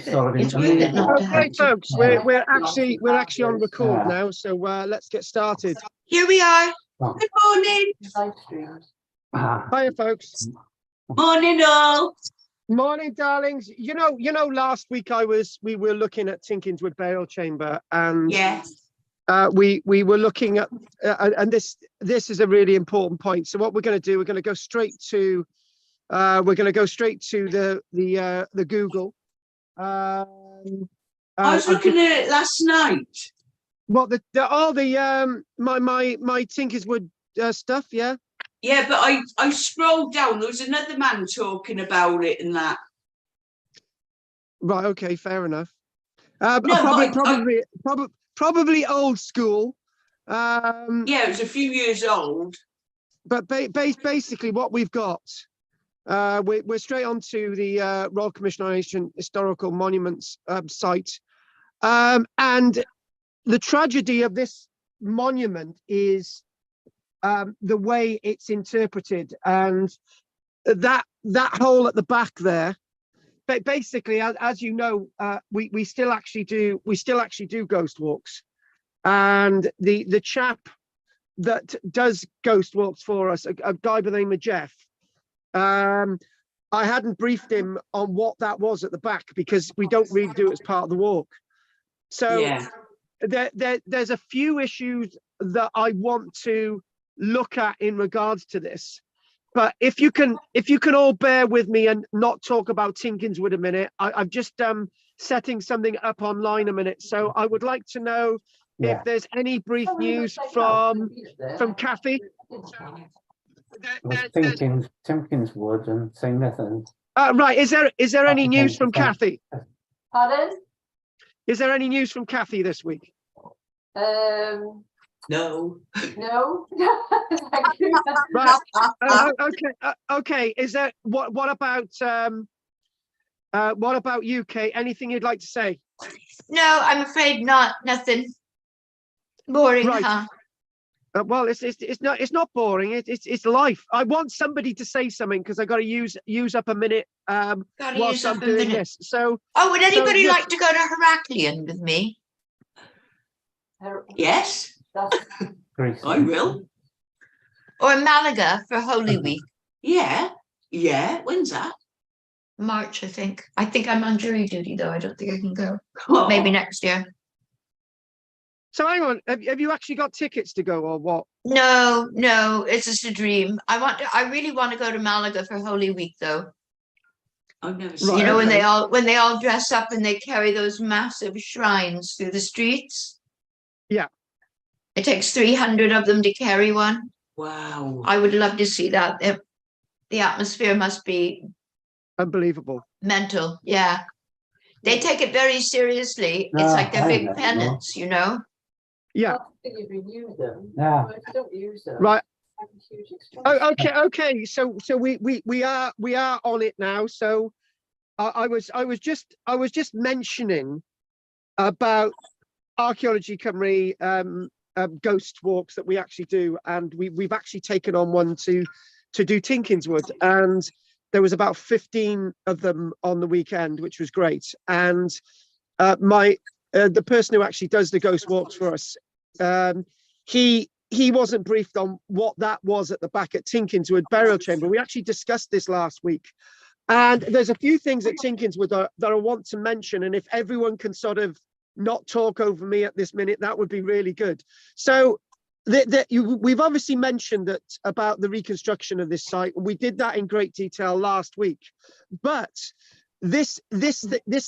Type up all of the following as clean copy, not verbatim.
It's worth it not to have Okay, folks, we're actually on record now, so let's get started. Here we are. Good morning. Hiya, folks. Morning, all. Morning, darlings. You know, last week we were looking at Tinkinswood burial chamber, and yes, we were looking at, and this is a really important point. So what we're going to do, we're going to go straight to the Google. I was looking at it last night. What my Tinkinswood stuff, yeah. Yeah, but I scrolled down. There was another man talking about it and that. Right. Okay. Fair enough. No, probably old school. Yeah, it was a few years old. But basically, what we've got, we're straight onto the Royal Commission on Ancient Historical Monuments site, and the tragedy of this monument is the way it's interpreted, and that hole at the back there. But basically, as you know, we still actually do ghost walks, and the chap that does ghost walks for us, a guy by the name of Jeff. I hadn't briefed him on what that was at the back because we don't really do it as part of the walk. So yeah. There's a few issues that I want to look at in regards to this, but if you can all bear with me and not talk about Tinkinswood a minute, I've just setting something up online a minute, so I would like to know if there's any brief news from Kathy. Tinkinswood and St. Nathan's. Right, is there any news from Kathy? Pardon? Is there any news from Kathy this week? No. No. Right. Okay. Is there what about you, Kate? Anything you'd like to say? No, I'm afraid not. Nothing. Boring, right. Huh? Well, it's not boring. It's life. I want somebody to say something because I got to use up a minute whilst I'm doing this. So. Oh, would anybody like to go to Heraklion with me? Yes. I will. Or Malaga for Holy Week. Yeah. When's that? March, I think. I think I'm on jury duty though. I don't think I can go. Oh. Maybe next year. So hang on, have you actually got tickets to go or what? No, it's just a dream. I really want to go to Malaga for Holy Week though. I've never seen. You know, when they all dress up and they carry those massive shrines through the streets. Yeah. It takes 300 of them to carry one. Wow. I would love to see that. The atmosphere must be unbelievable. Mental, yeah. They take it very seriously. It's like their big penance, you know? Yeah. Renew them. Yeah. If you don't use them, right. Oh, okay. So we are on it now. So I was just mentioning about Archaeology Cymru ghost walks that we actually do, and we've actually taken on one to do Tinkinswood, and there was about 15 of them on the weekend, which was great. And the person who actually does the ghost walks for us, he wasn't briefed on what that was at the back at Tinkinswood burial chamber. We actually discussed this last week, and there's a few things at Tinkinswood that I want to mention, and if everyone can sort of not talk over me at this minute, that would be really good. So we've obviously mentioned that about the reconstruction of this site, and we did that in great detail last week. But this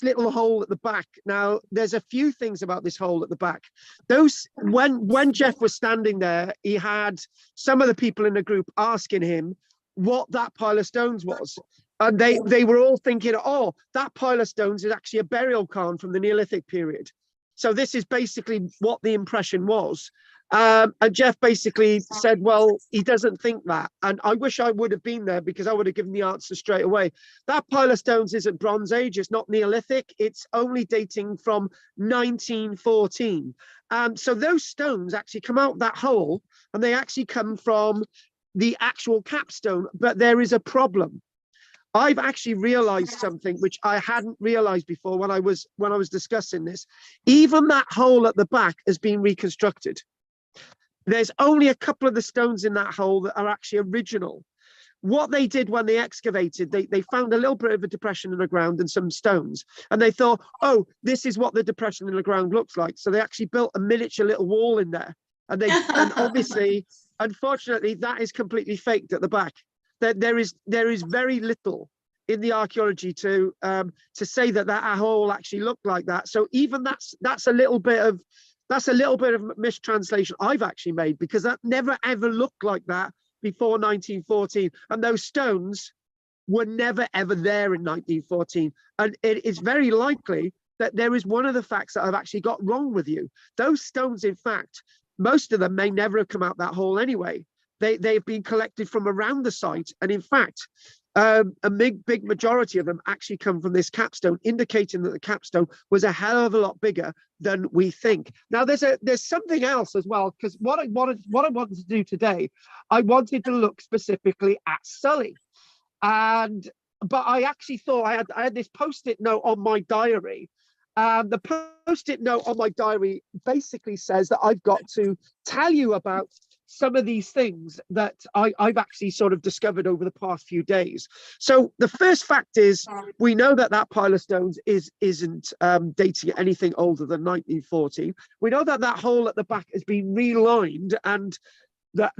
little hole at the back, now there's a few things about this hole at the back. When Jeff was standing there, he had some of the people in the group asking him what that pile of stones was. And they were all thinking, oh, that pile of stones is actually a burial cairn from the Neolithic period. So this is basically what the impression was. And Jeff basically said, well, he doesn't think that. And I wish I would have been there because I would have given the answer straight away. That pile of stones isn't Bronze Age. It's not Neolithic. It's only dating from 1914. So those stones actually come out that hole, and they actually come from the actual capstone. But there is a problem. I've actually realized something which I hadn't realized before when I was discussing this. Even that hole at the back has been reconstructed. There's only a couple of the stones in that hole that are actually original. What they did when they excavated, they found a little bit of a depression in the ground and some stones, and they thought, oh, this is what the depression in the ground looks like. So they actually built a miniature little wall in there, and and obviously, unfortunately, that is completely faked at the back. There is very little in the archaeology to say that hole actually looked like that. So even that's a little bit of mistranslation I've actually made, because that never ever looked like that before 1914, and those stones were never ever there in 1914. And it is very likely that there is one of the facts that I've actually got wrong with you. Those stones, in fact, most of them may never have come out that hole anyway. They've been collected from around the site, and in fact, a big majority of them actually come from this capstone, indicating that the capstone was a hell of a lot bigger than we think. Now, there's something else as well, because what I wanted to do today, I wanted to look specifically at Sully, but I actually thought I had this post-it note on my diary. The post-it note on my diary basically says that I've got to tell you about some of these things that I've actually sort of discovered over the past few days. So the first fact is, we know that pile of stones isn't dating anything older than 1914. We know that hole at the back has been relined, and that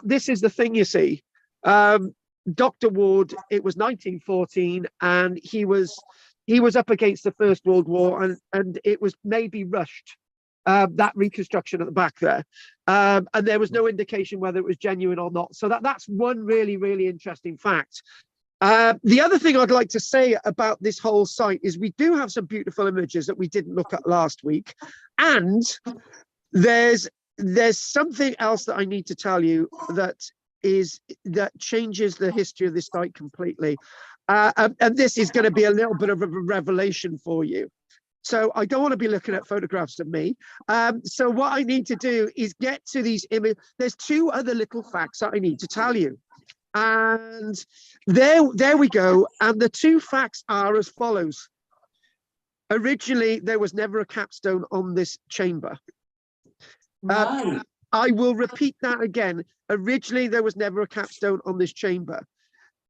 this is the thing, you see. Dr. Ward, it was 1914, and he was up against the First World War, and it was maybe rushed. That reconstruction at the back there, and there was no indication whether it was genuine or not. So that's one really, really interesting fact. The other thing I'd like to say about this whole site is we do have some beautiful images that we didn't look at last week, and there's something else that I need to tell you that changes the history of this site completely, and this is going to be a little bit of a revelation for you. So I don't want to be looking at photographs of me. So what I need to do is get to these images. There's two other little facts that I need to tell you. And there we go. And the two facts are as follows. Originally, there was never a capstone on this chamber. Right. I will repeat that again. Originally, there was never a capstone on this chamber.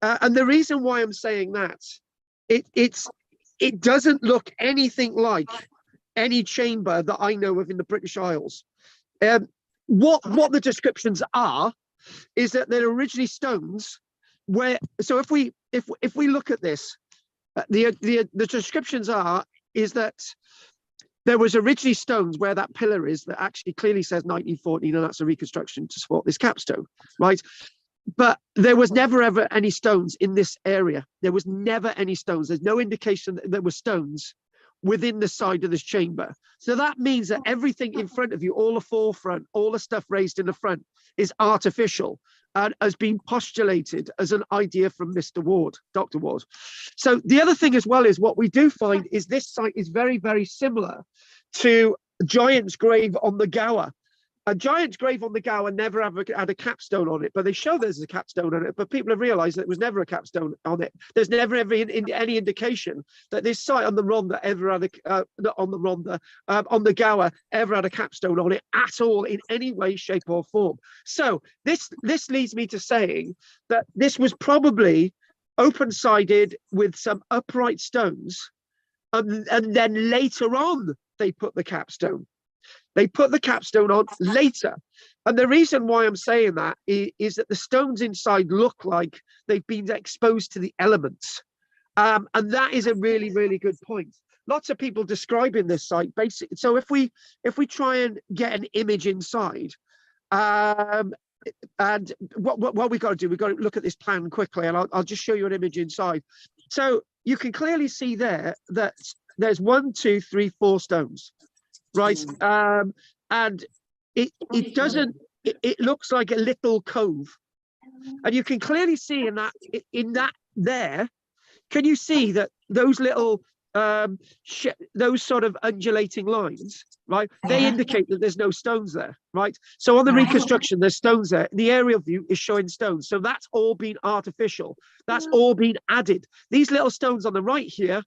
And the reason why I'm saying that, it doesn't look anything like any chamber that I know of in the British Isles. What the descriptions are is that they're originally stones where. So if we look at this, the descriptions is that there was originally stones where that pillar is that actually clearly says 1914, and that's a reconstruction to support this capstone, right? But there was never ever any stones in this area. There was never any stones. There's no indication that there were stones within the side of this chamber. So that means that everything in front of you, all the forefront, all the stuff raised in the front, is artificial and has been postulated as an idea from Mr. Ward, Dr. Ward. So the other thing as well is what we do find is this site is very, very similar to Giant's Grave on the Gower. A Giant's Grave on the Gower never ever had a capstone on it, but they show there's a capstone on it, but people have realized that there was never a capstone on it. There's never ever any indication that this site on the Rhondda ever had on the Gower ever had a capstone on it at all in any way, shape or form. So this leads me to saying that this was probably open-sided with some upright stones, and then later on they put the capstone. They put the capstone on later. And the reason why I'm saying that is that the stones inside look like they've been exposed to the elements. And that is a really, really good point. Lots of people describing this site basically. So if we try and get an image inside, and what we got to do, we've got to look at this plan quickly, and I'll just show you an image inside. So you can clearly see there that there's 1, 2, 3, 4 stones. Right, and it looks like a little cove, and you can clearly see in that there. Can you see that those little those sort of undulating lines, right? They indicate that there's no stones there. right? So on the reconstruction, there's stones there. The aerial view is showing stones. So that's all been artificial. That's all been added. These little stones on the right here,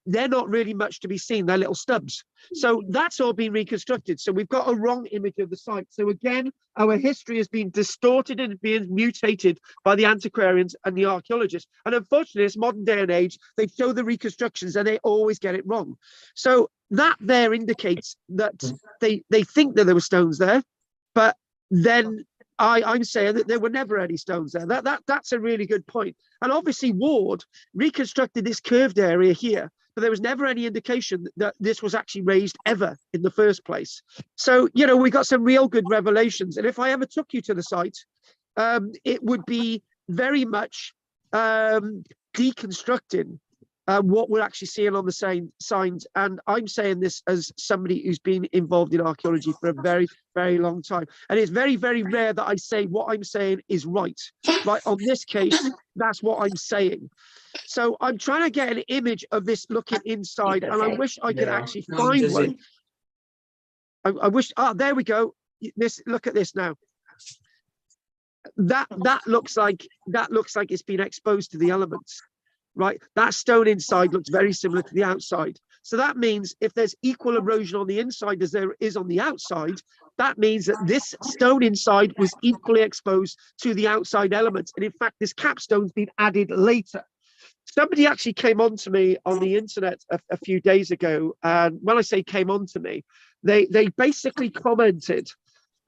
they're not really much to be seen. They're little stubs. So that's all been reconstructed. So we've got a wrong image of the site. So again, our history has been distorted and being mutated by the antiquarians and the archaeologists. And unfortunately, it's modern day and age, they show the reconstructions and they always get it wrong. So that there indicates that they think that there were stones there, but then I'm saying that there were never any stones there. That's a really good point. And obviously Ward reconstructed this curved area here, but there was never any indication that this was actually raised ever in the first place. So, you know, we got some real good revelations. And if I ever took you to the site, it would be very much deconstructing what we're actually seeing on the signs. And I'm saying this as somebody who's been involved in archaeology for a very, very long time. And it's very, very rare that I say what I'm saying is right. Like on this case, that's what I'm saying. So I'm trying to get an image of this looking inside, and I wish I could actually find one. I wish, there we go. Look at this now. That looks like it's been exposed to the elements. Right, that stone inside looks very similar to the outside. So that means if there's equal erosion on the inside as there is on the outside, that means that this stone inside was equally exposed to the outside elements. And in fact, this capstone's been added later. Somebody actually came on to me on the internet a few days ago. And when I say came on to me, they basically commented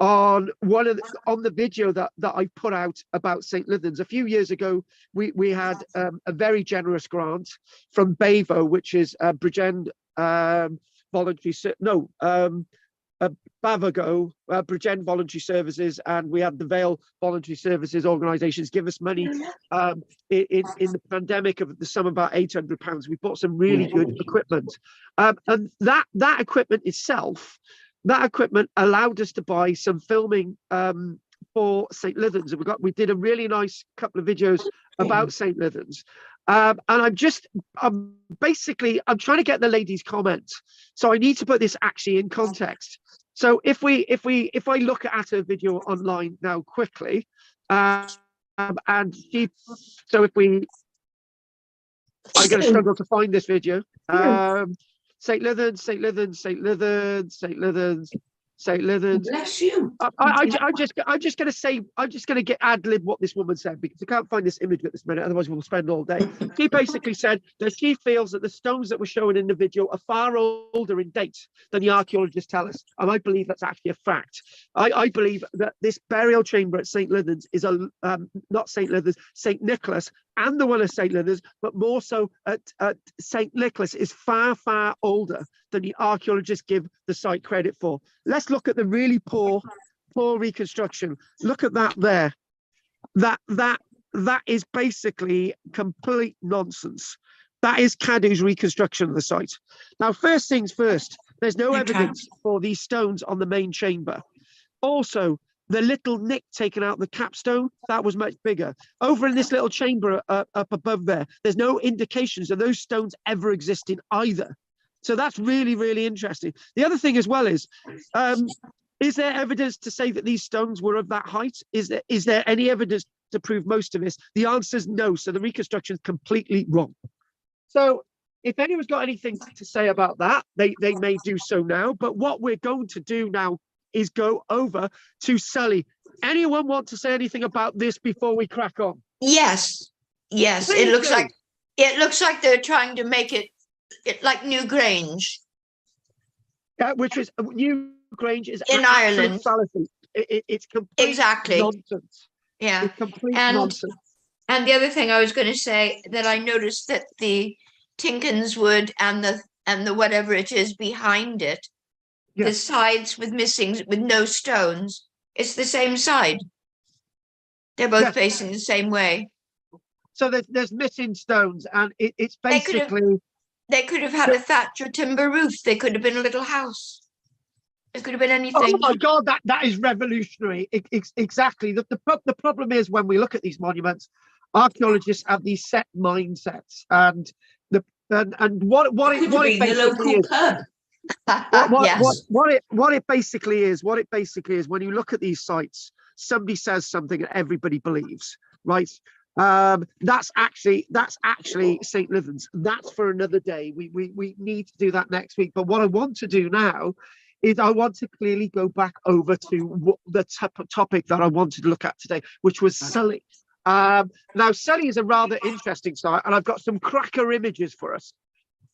on the video that I put out about St. Lythans. A few years ago, we had a very generous grant from BAVO, which is Bridgend Voluntary Bavago, Bridgend Voluntary Services, and we had the Vale Voluntary Services organisations give us money in the pandemic of the sum of about £800. We bought some really good equipment, and that equipment itself. That equipment allowed us to buy some filming for St. Lythans. And we did a really nice couple of videos about St. Lythans. And I'm trying to get the lady's comment. So I need to put this actually in context. So if I look at her video online now quickly, I'm going to struggle to find this video. St. Lythans, St. Lythans, St. Lythans, St. Lythans, St. Lythans. Bless you. I'm just going to get ad lib what this woman said, because I can't find this image at this minute, otherwise we'll spend all day. She basically said that she feels that the stones that were shown in the video are far older in date than the archaeologists tell us, and I believe that's actually a fact. I believe that this burial chamber at St. Lythans is not St. Lythans, St. Nicholas, and the one at St. Lythans, but more so at St. Nicholas is far, far older than the archaeologists give the site credit for. Let's look at the really poor reconstruction. Look at that there. That is basically complete nonsense. That is Cadw's reconstruction of the site. Now, first things first, there's no evidence for these stones on the main chamber. Also, the little nick taken out the capstone, that was much bigger. Over in this little chamber up above there, there's no indications of those stones ever existing either. So that's really, really interesting. The other thing as well is there evidence to say that these stones were of that height? Is there any evidence to prove most of this? The answer is no. So the reconstruction is completely wrong. So if anyone's got anything to say about that, they may do so now. But what we're going to do now is go over to Sully. Anyone want to say anything about this before we crack on? Yes. It looks like they're trying to make it like New Grange. Which is New Grange is in Ireland. Fallacy. It's complete nonsense. Yeah. It's complete nonsense. And the other thing I was going to say, that I noticed that the tinkinswood and the whatever it is behind it, the sides with no stones, it's the same side. They're both facing the same way. So there's missing stones, and it's basically they could have had a thatch or timber roof. They could have been a little house. It could have been anything. Oh my God, that is revolutionary. Exactly. The problem is, when we look at these monuments, archaeologists have these set mindsets, and what it basically is. Yes. What it basically is, when you look at these sites, somebody says something and everybody believes, right? That's actually St. Lythans. That's for another day. We need to do that next week. But what I want to do now is I want to clearly go back over to the topic that I wanted to look at today, which was Sully. Now, Sully is a rather interesting site, and I've got some cracker images for us.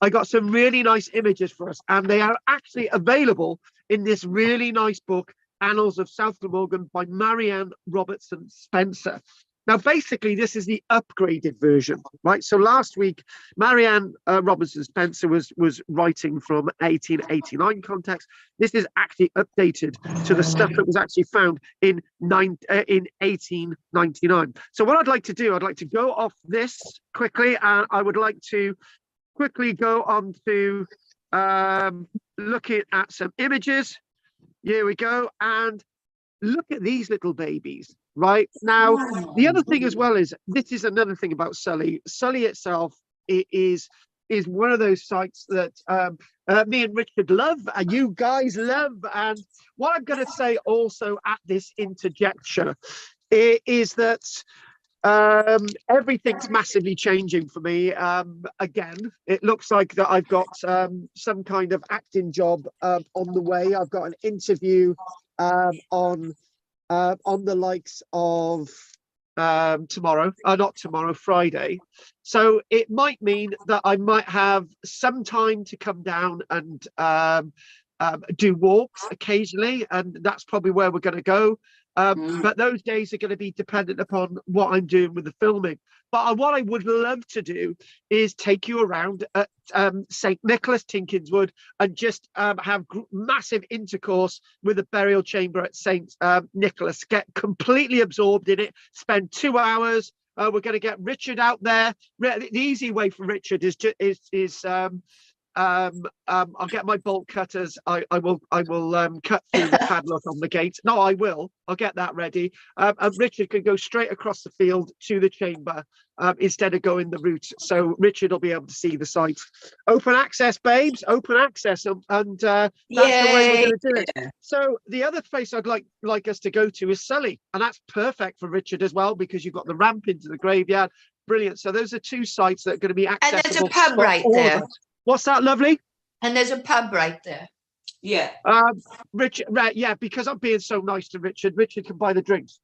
I got some really nice images for us, and they are actually available in this really nice book, Annals of South Glamorgan by Marianne Robertson Spencer. Now, basically, this is the upgraded version, right? So last week, Marianne Robertson Spencer was writing from 1889 context. This is actually updated to the stuff that was actually found in 1899. So what I'd like to do, I'd like to go off this quickly, and I would like to quickly go on to looking at some images. Here we go, and look at these little babies. Right now, the other thing as well is, this is another thing about Sully. Sully itself is one of those sites that me and Richard love, and you guys love. And what I'm going to say also at this interjection is that everything's massively changing for me. Again, it looks like that I've got some kind of acting job on the way. I've got an interview on the likes of Friday. So it might mean that I might have some time to come down and do walks occasionally, and that's probably where we're going to go. But those days are going to be dependent upon what I'm doing with the filming. But what I would love to do is take you around at St. Nicholas, Tinkinswood, and just have massive intercourse with the burial chamber at St. Nicholas. Get completely absorbed in it. Spend 2 hours. We're going to get Richard out there. The easy way for Richard is I'll get my bolt cutters. I will cut through the padlock on the gate. No, I'll get that ready. And Richard can go straight across the field to the chamber instead of going the route. So Richard will be able to see the site. Open access, babes. Open access, and that's the way we're going to do it. So the other place I'd like us to go to is Sully, and that's perfect for Richard as well, because you've got the ramp into the graveyard. Brilliant. So those are two sites that are going to be accessible. And there's a pub right there. What's that, lovely? And there's a pub right there. Yeah. Richard, right, yeah, because I'm being so nice to Richard. Richard can buy the drinks.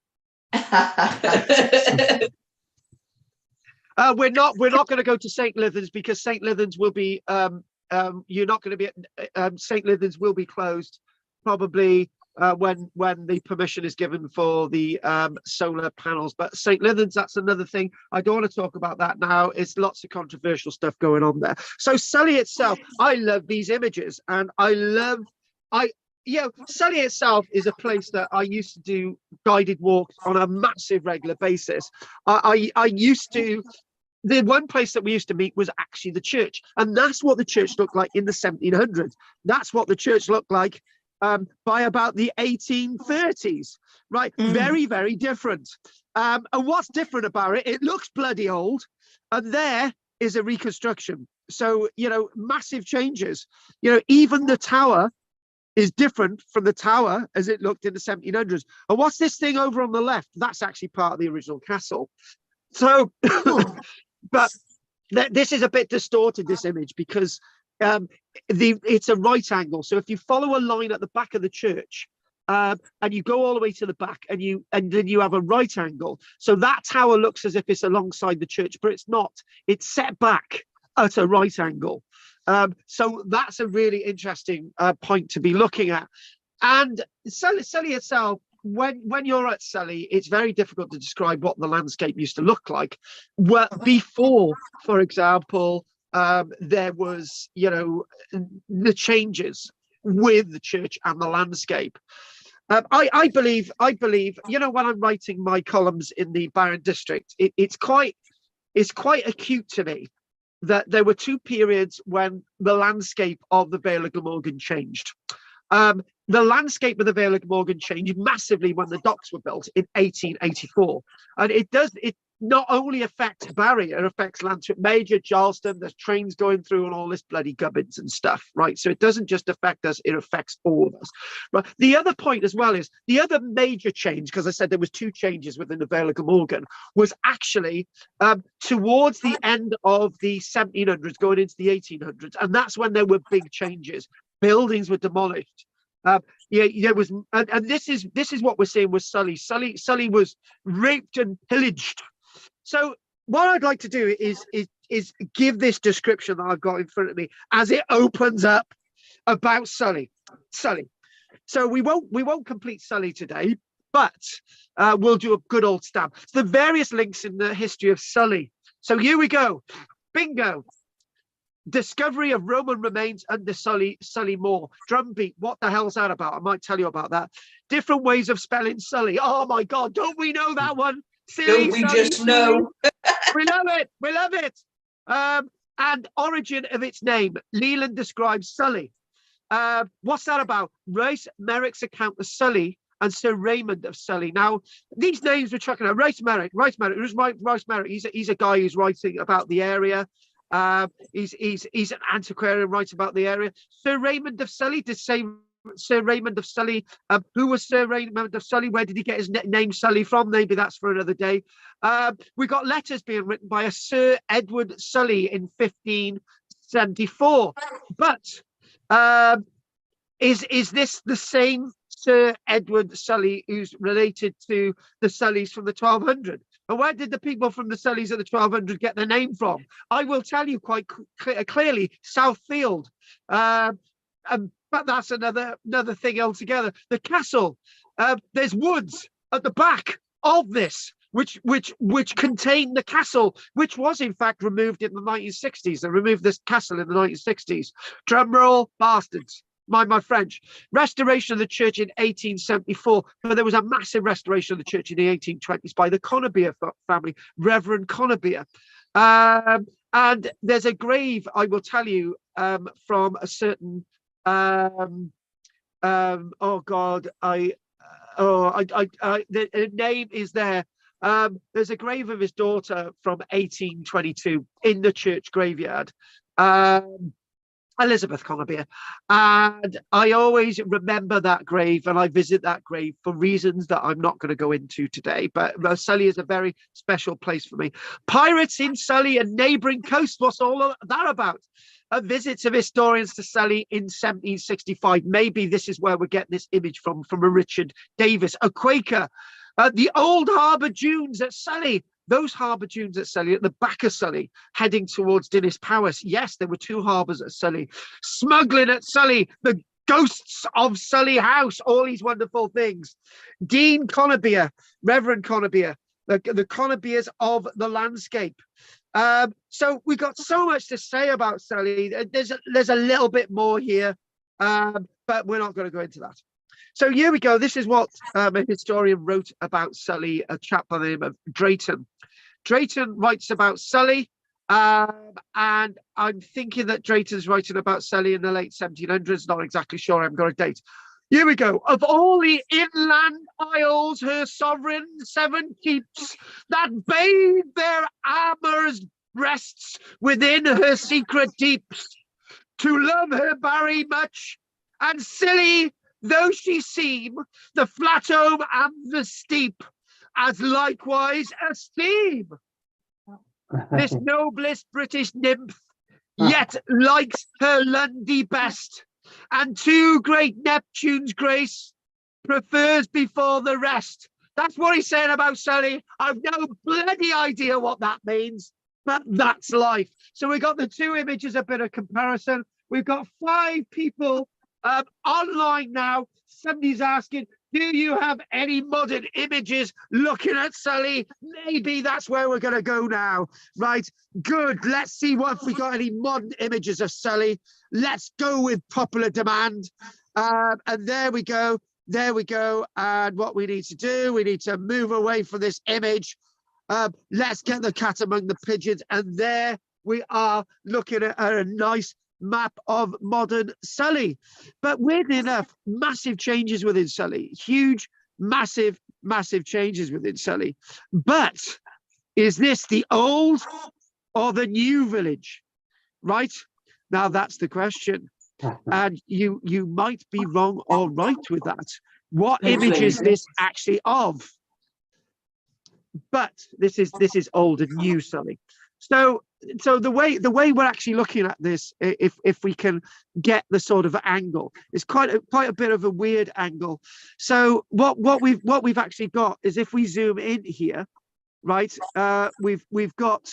We're not going to go to St. Lythans, because St. Lythans will be you're not going to be at St. Lythans will be closed probably when the permission is given for the solar panels. But St. Lythans, that's another thing. I don't want to talk about that now. It's lots of controversial stuff going on there. So Sully itself, I love these images, and Sully itself is a place that I used to do guided walks on a massive regular basis. I used to. The one place that we used to meet was actually the church, and that's what the church looked like in the 1700s. That's what the church looked like by about the 1830s, right? Very, very different. And what's different about it? It looks bloody old, and there is a reconstruction. So, massive changes. Even the tower is different from the tower as it looked in the 1700s. And what's this thing over on the left? That's actually part of the original castle. So, but this is a bit distorted, this image, because it's a right angle. So if you follow a line at the back of the church and you go all the way to the back, and then you have a right angle, so that tower looks as if it's alongside the church, but it's not. It's set back at a right angle. So that's a really interesting point to be looking at. And Sully itself, when you're at Sully, it's very difficult to describe what the landscape used to look like. Well, before, for example, there was, the changes with the church and the landscape. I believe, when I'm writing my columns in the Barron district, it's quite acute to me that there were two periods when the landscape of the Vale of Glamorgan changed. The landscape of the Vale of Glamorgan changed massively when the docks were built in 1884, and not only affects Barry, it affects Lantern Major, Charleston. There's trains going through and all this bloody gubbins and stuff, right? So it doesn't just affect us, it affects all of us. Right. The other point as well is the other major change, because I said there was 2 changes within the Vale of Glamorgan, was actually towards the end of the 1700s, going into the 1800s, and that's when there were big changes. Buildings were demolished. There was, and this is what we're seeing with Sully. Sully was raped and pillaged. So what I'd like to do is give this description that I've got in front of me as it opens up about Sully. So we won't complete Sully today, but we'll do a good old stamp. So the various links in the history of Sully. So here we go. Bingo. Discovery of Roman remains under Sully Moor. Drumbeat, what the hell's that about? I might tell you about that. Different ways of spelling Sully. Oh my God, don't we know that one? Silly Don't we Sully, just know? we love it. And origin of its name. Leland describes Sully. What's that about? Rice Merrick's account of Sully and Sir Raymond of Sully. Now, these names we're chucking out. Rice Merrick. Who's Rice Merrick? He's a guy who's writing about the area. He's an antiquarian, writes about the area. Sir Raymond of Sully, to say Sir Raymond of Sully. Who was Sir Raymond of Sully? Where did he get his name Sully from? Maybe that's for another day. We got letters being written by a Sir Edward Sully in 1574. But is this the same Sir Edward Sully who's related to the Sullys from the 1200s? And where did the people from the Sullys of the 1200s get their name from? I will tell you quite clearly, Southfield. But that's another thing altogether. The castle, there's woods at the back of this, which contained the castle, which was in fact removed in the 1960s. They removed this castle in the 1960s. Drum roll, bastards. My French. Restoration of the church in 1874, but there was a massive restoration of the church in the 1820s by the Conabeer family, Reverend Conabeer. And there's a grave, I will tell you, from a certain the name is there. There's a grave of his daughter from 1822 in the church graveyard. Elizabeth Conabeer, and I always remember that grave, and I visit that grave for reasons that I'm not going to go into today, but Sully is a very special place for me. Pirates in Sully and neighbouring coasts, what's all that about? A visit of historians to Sully in 1765. Maybe this is where we're getting this image from a Richard Davis, a Quaker. The old harbour dunes at Sully. Those harbour dunes at Sully, at the back of Sully, heading towards Dinas Powys. Yes, there were 2 harbours at Sully. Smuggling at Sully, the ghosts of Sully House, all these wonderful things. Dean Conabeer, Reverend Conabeer, the Conabeers of the landscape. So we got so much to say about Sully. There's a little bit more here, but we're not going to go into that. So here we go. This is what a historian wrote about Sully, a chap by the name of Drayton. Drayton writes about Sully, and I'm thinking that Drayton's writing about Sully in the late 1700s. Not exactly sure. I haven't got a date. Here we go. Of all the inland isles, her sovereign 7 keeps that bathe their amorous breasts within her secret deeps. To love her Barry much, and silly though she seem, the flat home and the steep, as likewise esteem. This noblest British nymph yet likes her Lundy best, and 2 great Neptune's grace prefers before the rest. That's what he's saying about Sully. I've no bloody idea what that means, but that's life. So we got the 2 images, a bit of comparison. We've got 5 people online now. Somebody's asking, do you have any modern images looking at Sully? Maybe that's where we're going to go now. Right, good. Let's see if we got any modern images of Sully. Let's go with popular demand. And there we go. And what we need to do, we need to move away from this image. Let's get the cat among the pigeons. And there we are, looking at a nice map of modern Sully. But weirdly enough, massive changes within Sully. Huge, massive changes within Sully. But Is this the old or the new village? Right? Now that's the question. And you might be wrong or right with that. What image is this actually of? But this is old and new, Sully. So the way we're actually looking at this, if we can get the sort of angle, is quite a bit of a weird angle. So what we've actually got is, if we zoom in here, right, we've got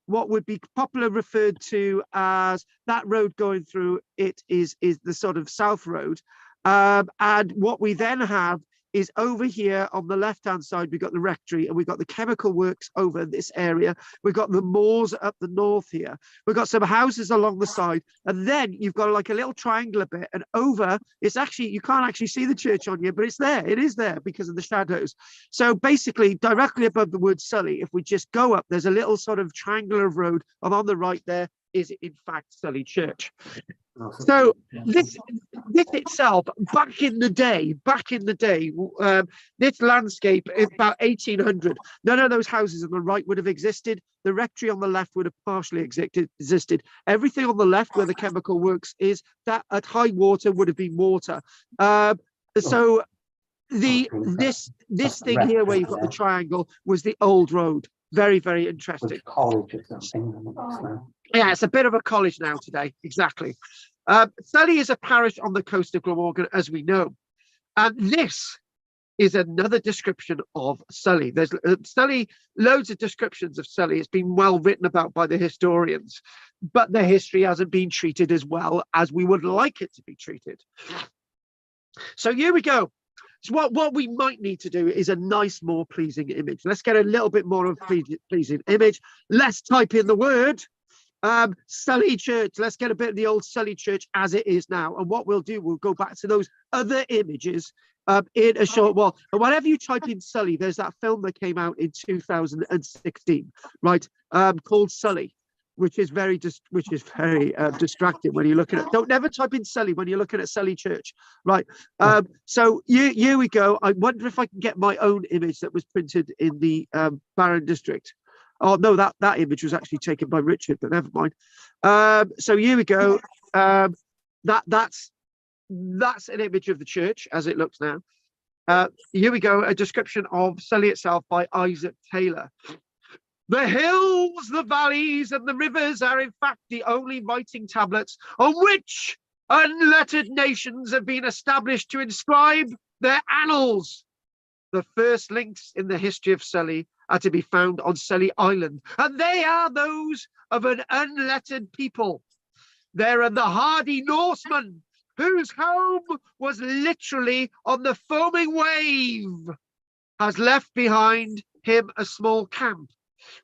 what would be popularly referred to as that road going through it is the sort of south road, and what we then have is over here on the left hand side, we've got the rectory, and we've got the chemical works over this area. We've got the moors up the north here. We've got some houses along the side, and then you've got like a little triangular bit, and over it's actually, you can't actually see the church on you, but it's there. It is there because of the shadows. So basically directly above the word Sully, if we just go up, there's a little sort of triangular road, and on the right there is in fact Sully Church. So this itself, back in the day, this landscape about 1800, none of those houses on the right would have existed. The rectory on the left would have partially existed. Everything on the left where the chemical works is, that at high water would have been water. So this thing here where you've got the triangle was the old road. Very, very interesting. College or something. Yeah, it's a bit of a college now today. Exactly. Sully is a parish on the coast of Glamorgan, as we know. And this is another description of Sully. There's Sully, loads of descriptions of Sully. It's been well written about by the historians, but the history hasn't been treated as well as we would like it to be treated. So here we go. So what we might need to do is a nice, more pleasing image. Let's get a little bit more of a pleasing image. Let's type in the word Sully Church. Let's get a bit of the old Sully Church as it is now. And what we'll do, we'll go back to those other images in a short while. And whenever you type in Sully, there's that film that came out in 2016, right, called Sully, which is very distracting when you're looking at. Don't never type in Sully when you're looking at Sully Church, right? So here we go. I wonder if I can get my own image that was printed in the Barron district. Oh no, that image was actually taken by Richard, but never mind. So here we go. That's an image of the church as it looks now. Here we go. A description of Sully itself by Isaac Taylor. The hills, the valleys, and the rivers are in fact the only writing tablets on which unlettered nations have been established to inscribe their annals. The first links in the history of Sully are to be found on Sully Island, and they are those of an unlettered people. There are the hardy Norsemen, whose home was literally on the foaming wave, has left behind him a small camp,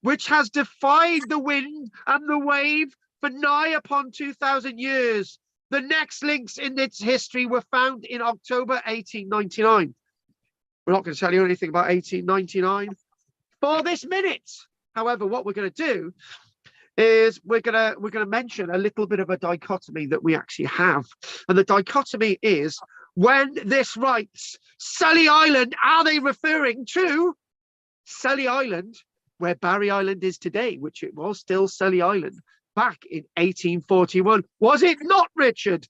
which has defied the wind and the wave for nigh upon 2,000 years. The next links in its history were found in October 1899. We're not going to tell you anything about 1899 for this minute. However, what we're going to do is we're going to mention a little bit of a dichotomy that we actually have. And the dichotomy is, when this writes Sully Island, are they referring to Sully Island, where Barry Island is today, which it was still Sully Island back in 1841? Was it not, Richard?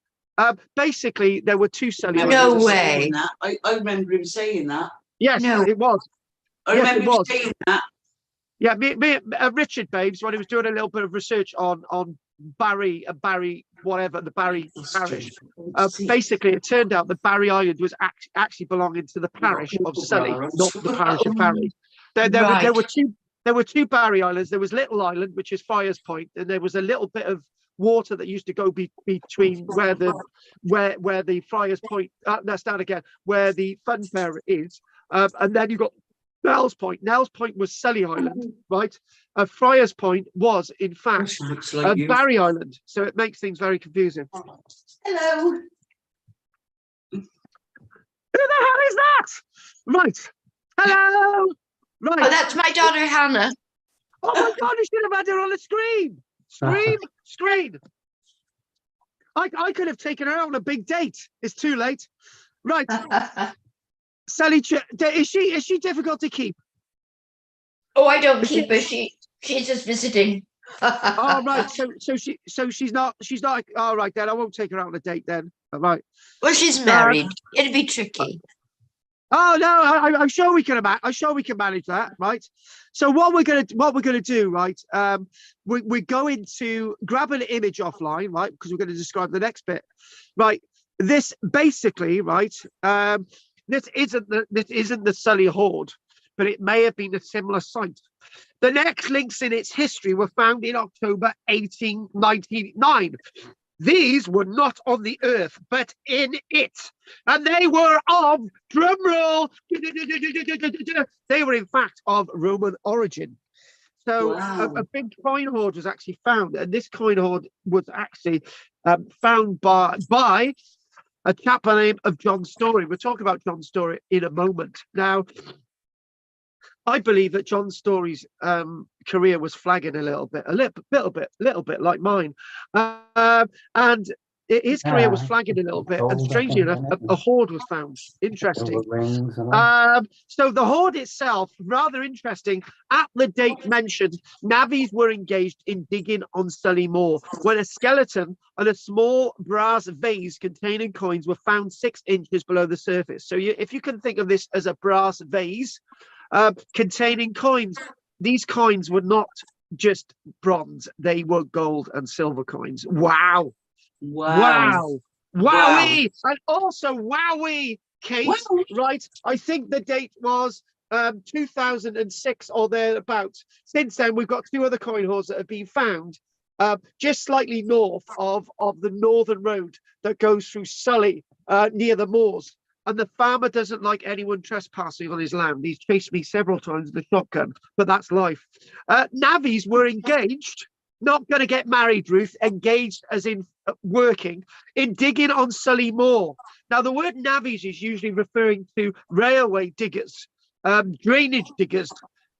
Basically, there were two Sully Islands. No way. I remember him saying that. Yes, no. It was. I remember him saying that. Yeah, Richard Babes, when he was doing a little bit of research on Barry, whatever, the Barry parish. Basically, it turned out that Barry Island was actually belonging to the parish of Sully, not the parish of Barry. There were two Barry Islands. There was Little Island, which is Friars Point, and there was a little bit of water that used to go between where the Friars Point. Let's start again. Where the Fun Fair is, and then you got Nell's Point. Nell's Point was Sully Island, right? Friars Point was, in fact, Barry Island. So it makes things very confusing. Hello. Who the hell is that? Right. Hello. Right. Oh, that's my daughter Hannah. Oh my God! You should have had her on the screen. Screen. I could have taken her out on a big date. It's too late. Right. Sally, is she difficult to keep? Oh, I don't keep her. She's just visiting. Oh right, so she's not. All right then, I won't take her out on a date then. All right. Well, she's married. It'd be tricky. Oh no, I'm sure we can. I'm sure we can manage that, right? So what we're gonna do, right? We're going to grab an image offline, right? Because we're going to describe the next bit, right? This basically, right? This isn't the Sully hoard, but it may have been a similar site. The next links in its history were found in October 1899. These were not on the earth, but in it. And they were of, drumroll, they were in fact of Roman origin. So Wow. a big coin hoard was actually found. And this coin hoard was actually found by a chap by the name of John Story. We'll talk about John Story in a moment. Now, I believe that John Story's career was flagging a little bit like mine, and his career was flagging a little bit. And strangely enough, a hoard was found. Interesting. So the hoard itself, rather interesting. At the date mentioned, navvies were engaged in digging on Sully Moor when a skeleton and a small brass vase containing coins were found 6 inches below the surface. So if you can think of this as a brass vase containing coins, these coins were not just bronze, they were gold and silver coins. Wow. Wowee. And also wowee, Kate. Wow. Right, I think the date was 2006 or thereabouts. Since then we've got 2 other coin hoards that have been found just slightly north of the northern road that goes through Sully, near the moors. And the farmer doesn't like anyone trespassing on his land. He's chased me several times with a shotgun, but that's life. Navvies were engaged, not going to get married, Ruth, engaged as in working, in digging on Sully Moor. Now, the word navvies is usually referring to railway diggers, drainage diggers,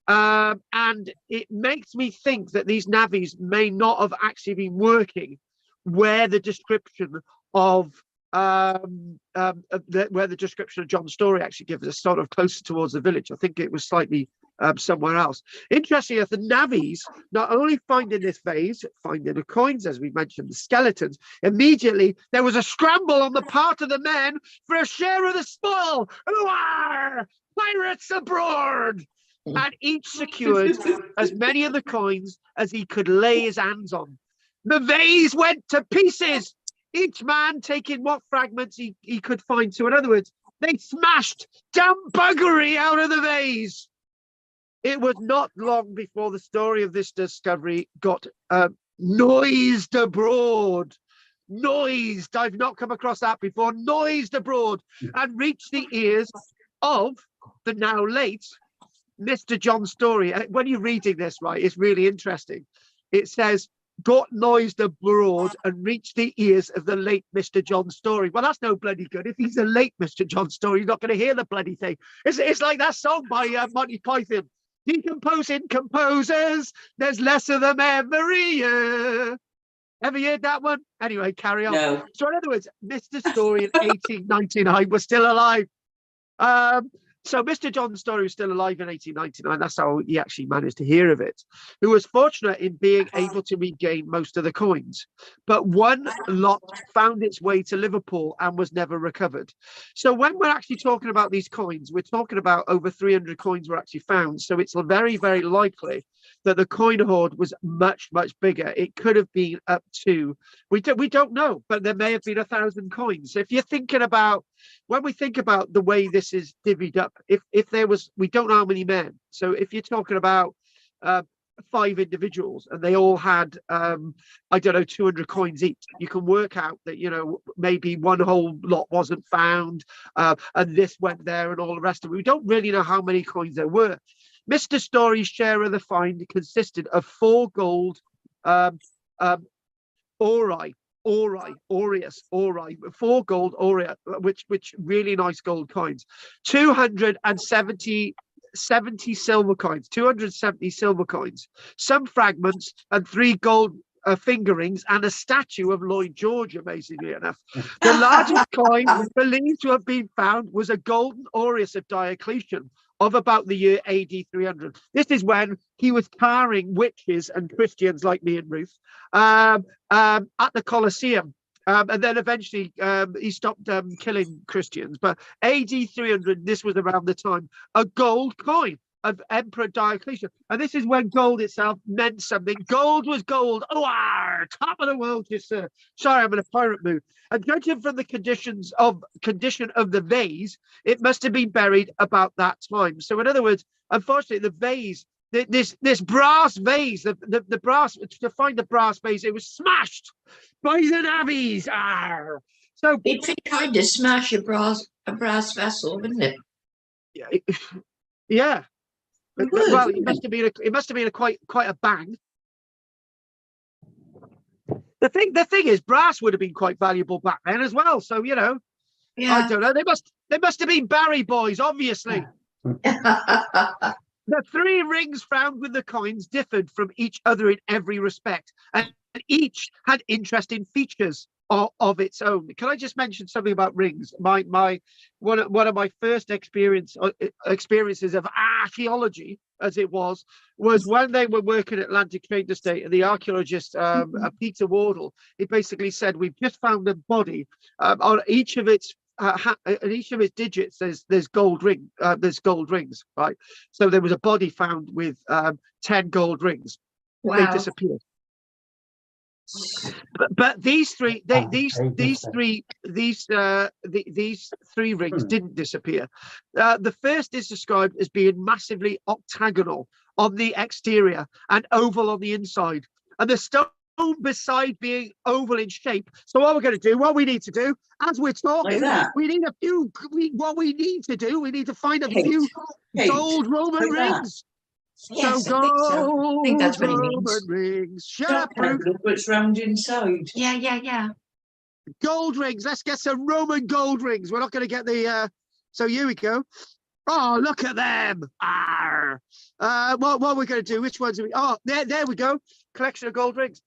and it makes me think that these navvies may not have actually been working where the description of where the description of John's story actually gives us, sort of closer towards the village. I think it was slightly somewhere else. Interestingly, the navvies not only finding this vase, finding the coins, as we mentioned, the skeletons, immediately there was a scramble on the part of the men for a share of the spoil. Pirates abroad! And each secured as many of the coins as he could lay his hands on. The vase went to pieces, each man taking what fragments he could find. So in other words, they smashed damn buggery out of the vase. It was not long before the story of this discovery got noised abroad. Noised, I've not come across that before. Noised abroad and reached the ears of the now late Mr. John Story. When you're reading this, right, it's really interesting. It says, got noised abroad and reached the ears of the late Mr. John Story. Well, that's no bloody good. If he's a late Mr. John Story, he's not going to hear the bloody thing. It's like that song by Monty Python. Decomposing composers, there's less of them every year. Ever heard that one? Anyway, carry on. No. So in other words, Mr. Story in 1899 was still alive. So Mr. John Story was still alive in 1899. That's how he actually managed to hear of it. Who was fortunate in being able to regain most of the coins. But one lot found its way to Liverpool and was never recovered. So when we're actually talking about these coins, we're talking about over 300 coins were actually found. So it's very, very likely that the coin hoard was much, much bigger. It could have been up to, we don't know, but there may have been 1,000 coins. So if you're thinking about, when we think about the way this is divvied up, if there was, we don't know how many men. So if you're talking about 5 individuals and they all had, I don't know, 200 coins each, you can work out that, you know, maybe one whole lot wasn't found and this went there and all the rest of it. We don't really know how many coins there were. Mr. Story's share of the find consisted of 4 gold aureus, 4 gold aurea, which really nice gold coins, 270 silver coins, 270 silver coins, some fragments, and 3 gold fingerings, and a statue of Lloyd George, amazingly enough. The largest coin believed to have been found was a golden aureus of Diocletian, of about the year AD 300. This is when he was carrying witches and Christians like me and Ruth at the Colosseum. And then eventually he stopped killing Christians. But AD 300, this was around the time, a gold coin of Emperor Diocletian. And this is when gold itself meant something. Gold was gold. Oh, top of the world, yes, sir. Sorry, I'm in a pirate mood. And judging from the condition of the vase, it must have been buried about that time. So in other words, unfortunately, the vase, this brass vase, the brass, to find the brass vase, it was smashed by the navvies. So it'd be kind to smash a brass vessel, wouldn't it? Yeah. It Well, would, it must have been a quite a bang. The thing is, brass would have been quite valuable back then as well. So yeah. I don't know. They must have been Barry boys, obviously. The 3 rings found with the coins differed from each other in every respect, and each had interesting features of its own. Can I just mention something about rings? One of my first experiences of archaeology, as it was when they were working at Atlantic Trade Estate, and the archaeologist Peter Wardle, he basically said, we've just found a body on each of its in each of its digits there's gold rings, right? So there was a body found with 10 gold rings. Wow. They disappeared. But these three rings didn't disappear. The first is described as being massively octagonal on the exterior and oval on the inside, and the stone beside being oval in shape. So what we need to do as we're talking, we need to find a few gold Roman rings. Yes, so I think that's what he means. Rings. Shut up, Ruth. Look what's round inside. Yeah. Gold rings. Let's get some Roman gold rings. We're not going to get the. So here we go. Oh, look at them. What we're going to do? Which ones are we? Oh, there we go. Collection of gold rings.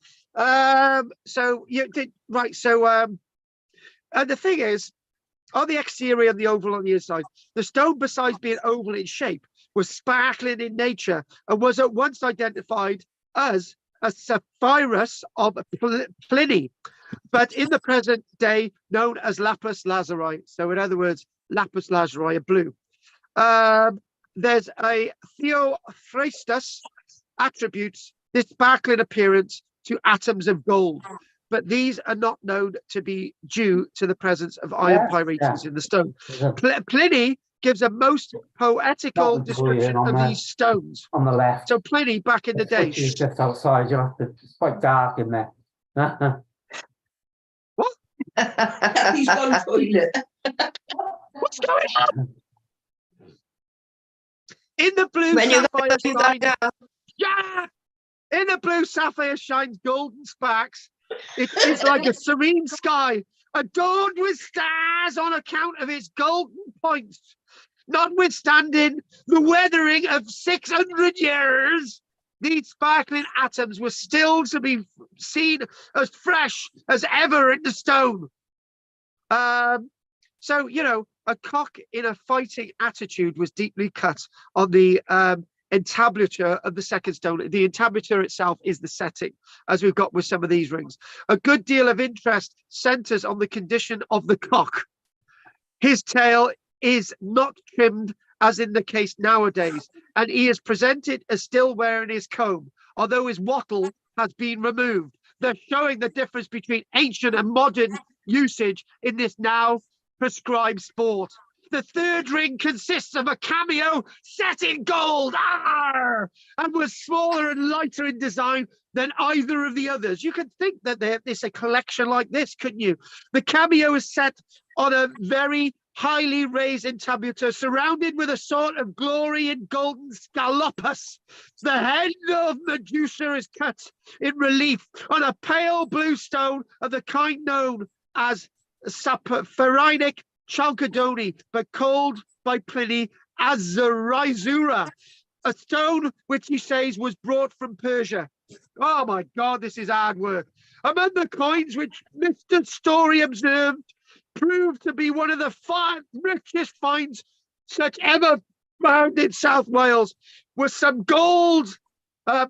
So you did right. So and the thing is, on the exterior and the oval on the inside, the stone, besides being oval in shape, was sparkling in nature and was at once identified as a sapphirus of Pliny, but in the present day known as lapis lazuli. So in other words, lapis lazuli are blue. There's a Theophrastus attributes this sparkling appearance to atoms of gold, but these are not known to be due to the presence of iron pyrites in the stone. Pliny gives a most poetical description of these stones. On the left. So Pliny, back in the day. Just outside, it's quite dark in there. What? He's gone toilet. What's going on? In the blue sapphire shine, in the blue sapphire shines golden sparks. It is like a serene sky, adorned with stars on account of its golden points. Notwithstanding the weathering of 600 years, these sparkling atoms were still to be seen as fresh as ever in the stone. So, a cock in a fighting attitude was deeply cut on the entablature of the second stone. The entablature itself is the setting, as we've got with some of these rings. A good deal of interest centers on the condition of the cock. His tail is not trimmed as in the case nowadays, and he is presented as still wearing his comb, although his wattle has been removed, thus showing the difference between ancient and modern usage in this now prescribed sport. The third ring consists of a cameo set in gold, and was smaller and lighter in design than either of the others. You could think that there's a collection like this, couldn't you? The cameo is set on a very highly raised entablature, surrounded with a sort of glory in golden scalopus. The head of Medusa is cut in relief on a pale blue stone of the kind known as sapphirinic chalcedony, but called by Pliny as Zerizura, a stone which he says was brought from Persia. Oh my God, this is hard work. Among the coins which Mr. Story observed, proved to be one of the richest finds such ever found in South Wales was some gold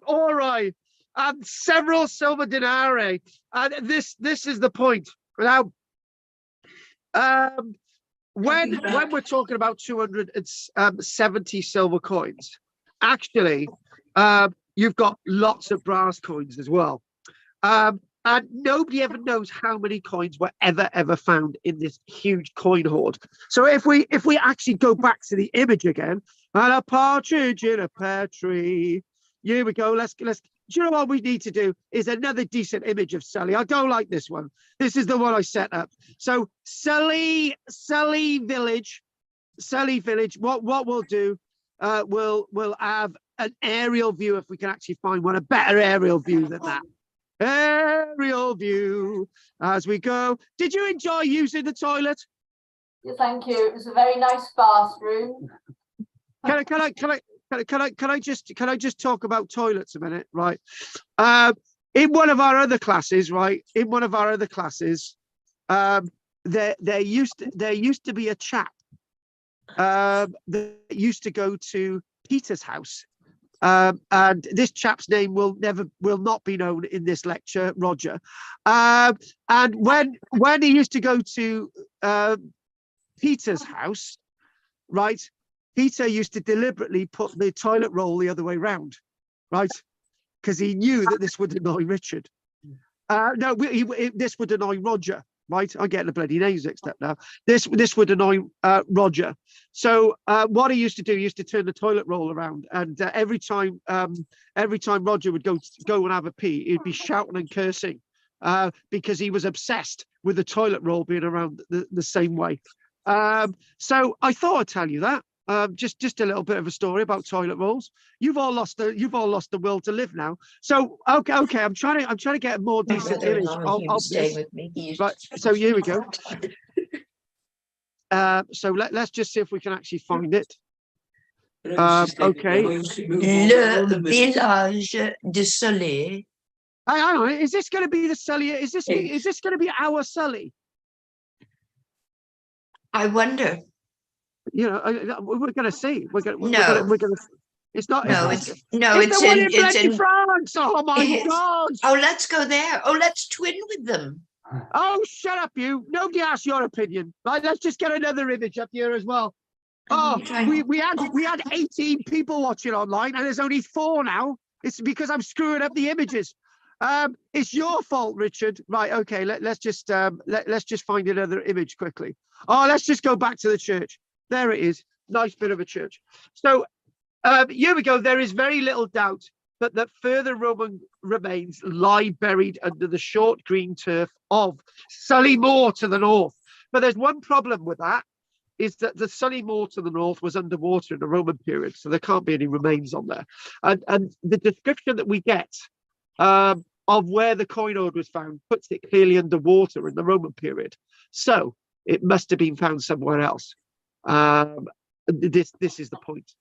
ori and several silver denarii. And this is the point. Now, when we're talking about 270 silver coins, actually, you've got lots of brass coins as well. And nobody ever knows how many coins were ever found in this huge coin hoard. So if we actually go back to the image again, and a partridge in a pear tree. Here we go. Let's. Do you know what we need to do? Is another decent image of Sully. I don't like this one. This is the one I set up. So Sully Village. What we'll do? We'll have an aerial view if we can actually find one. A better aerial view than that. Aerial view as we go. Did you enjoy using the toilet? Yeah, thank you. It was a very nice bathroom. Can I just talk about toilets a minute, right? In one of our other classes, right? There used to be a chap that used to go to Peter's house. And this chap's name will not be known in this lecture, Roger. And when he used to go to Peter's house, right, Peter used to deliberately put the toilet roll the other way round, right, because he knew that this would annoy Richard. This would annoy Roger. Right, I'm getting the bloody names mixed up now. This would annoy Roger. So what he used to do, he used to turn the toilet roll around, and every time Roger would go and have a pee, he'd be shouting and cursing because he was obsessed with the toilet roll being around the same way. So I thought I'd tell you that. Just a little bit of a story about toilet rolls. You've all lost the will to live now. So okay. I'm trying to get a more decent image of this. Right. So here we go. So let's just see if we can actually find it. Okay. Le village de Sully. Hang on. Is this going to be the Sully? Is this going to be our Sully? I wonder. You know, we're going to see. We're going No. to. It's not. No, it's in France. Oh my God! Oh, let's go there. Oh, let's twin with them. Oh, shut up, you! Nobody asked your opinion. Right, let's just get another image up here as well. Oh, we had 18 people watching online, and there's only 4 now. It's because I'm screwing up the images. It's your fault, Richard. Right, okay. Let's just find another image quickly. Oh, let's just go back to the church. There it is. Nice bit of a church. So here we go. There is very little doubt that further Roman remains lie buried under the short green turf of Sully Moor to the north. But there's one problem with that, is that the Sully Moor to the north was underwater in the Roman period, so there can't be any remains on there. And the description that we get of where the coin hoard was found puts it clearly underwater in the Roman period. So it must have been found somewhere else. This is the point.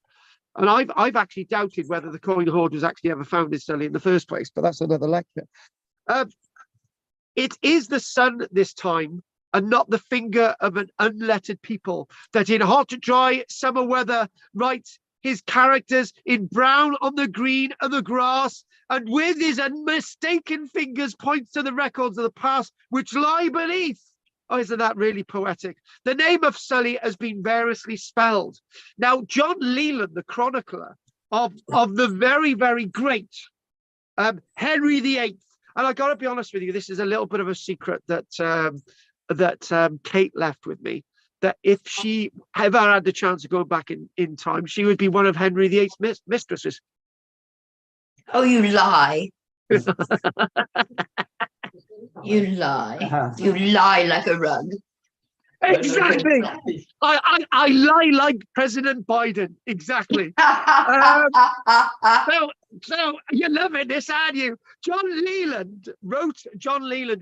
And I've actually doubted whether the coin hoard was actually ever found in Sully in the first place, but that's another lecture. It is the sun this time, and not the finger of an unlettered people, that in hot, dry summer weather writes his characters in brown on the green of the grass, and with his unmistaken fingers points to the records of the past which lie beneath. Oh, isn't that really poetic? The name of Sully has been variously spelled. Now, John Leland, the chronicler of the very, very great Henry VIII, and I got to be honest with you, this is a little bit of a secret that Kate left with me, that if she ever had the chance of going back in time, she would be one of Henry VIII's mistresses. Oh, you lie. You lie. You lie like a rug. Exactly. I lie like President Biden. Exactly. So you're loving this, aren't you? John Leland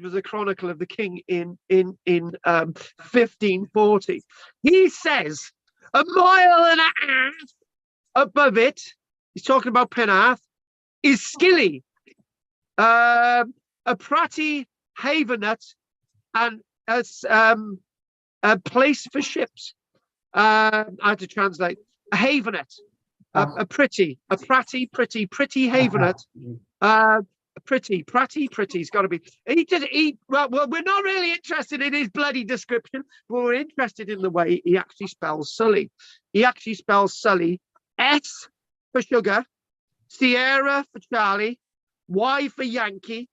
was a chronicle of the king in 1540. He says a mile and a half above it, he's talking about Penarth, is Skilly, a Pratty Havenut, and as a place for ships. I had to translate. a havenet, a pretty havenet. Pretty's got to be. Well, we're not really interested in his bloody description, but we're interested in the way he actually spells Sully. He actually spells Sully S for sugar, Sierra for Charlie, Y for Yankee,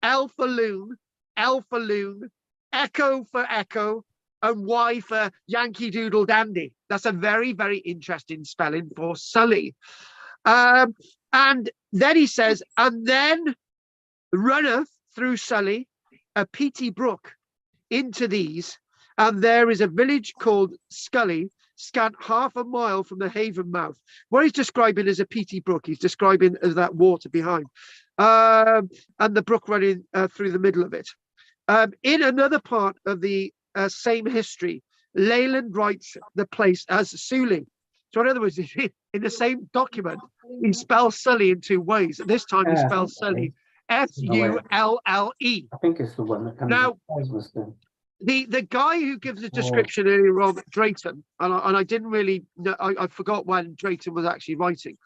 L for loon, Echo for echo, and Y for Yankee Doodle Dandy. That's a very, very interesting spelling for Sully. And then he says, and then runneth through Sully a peaty brook into these, and there is a village called Scully, scant half a mile from the haven mouth. What he's describing as a peaty brook, he's describing as that water behind, and the brook running through the middle of it. In another part of the same history, Leyland writes the place as Sully. So in other words, in the same document, he spells Sully in two ways. This time he spells Sully Sulle. I think it's the one that comes. Now, the guy who gives the description earlier on, Drayton, and I didn't really know, I forgot when Drayton was actually writing.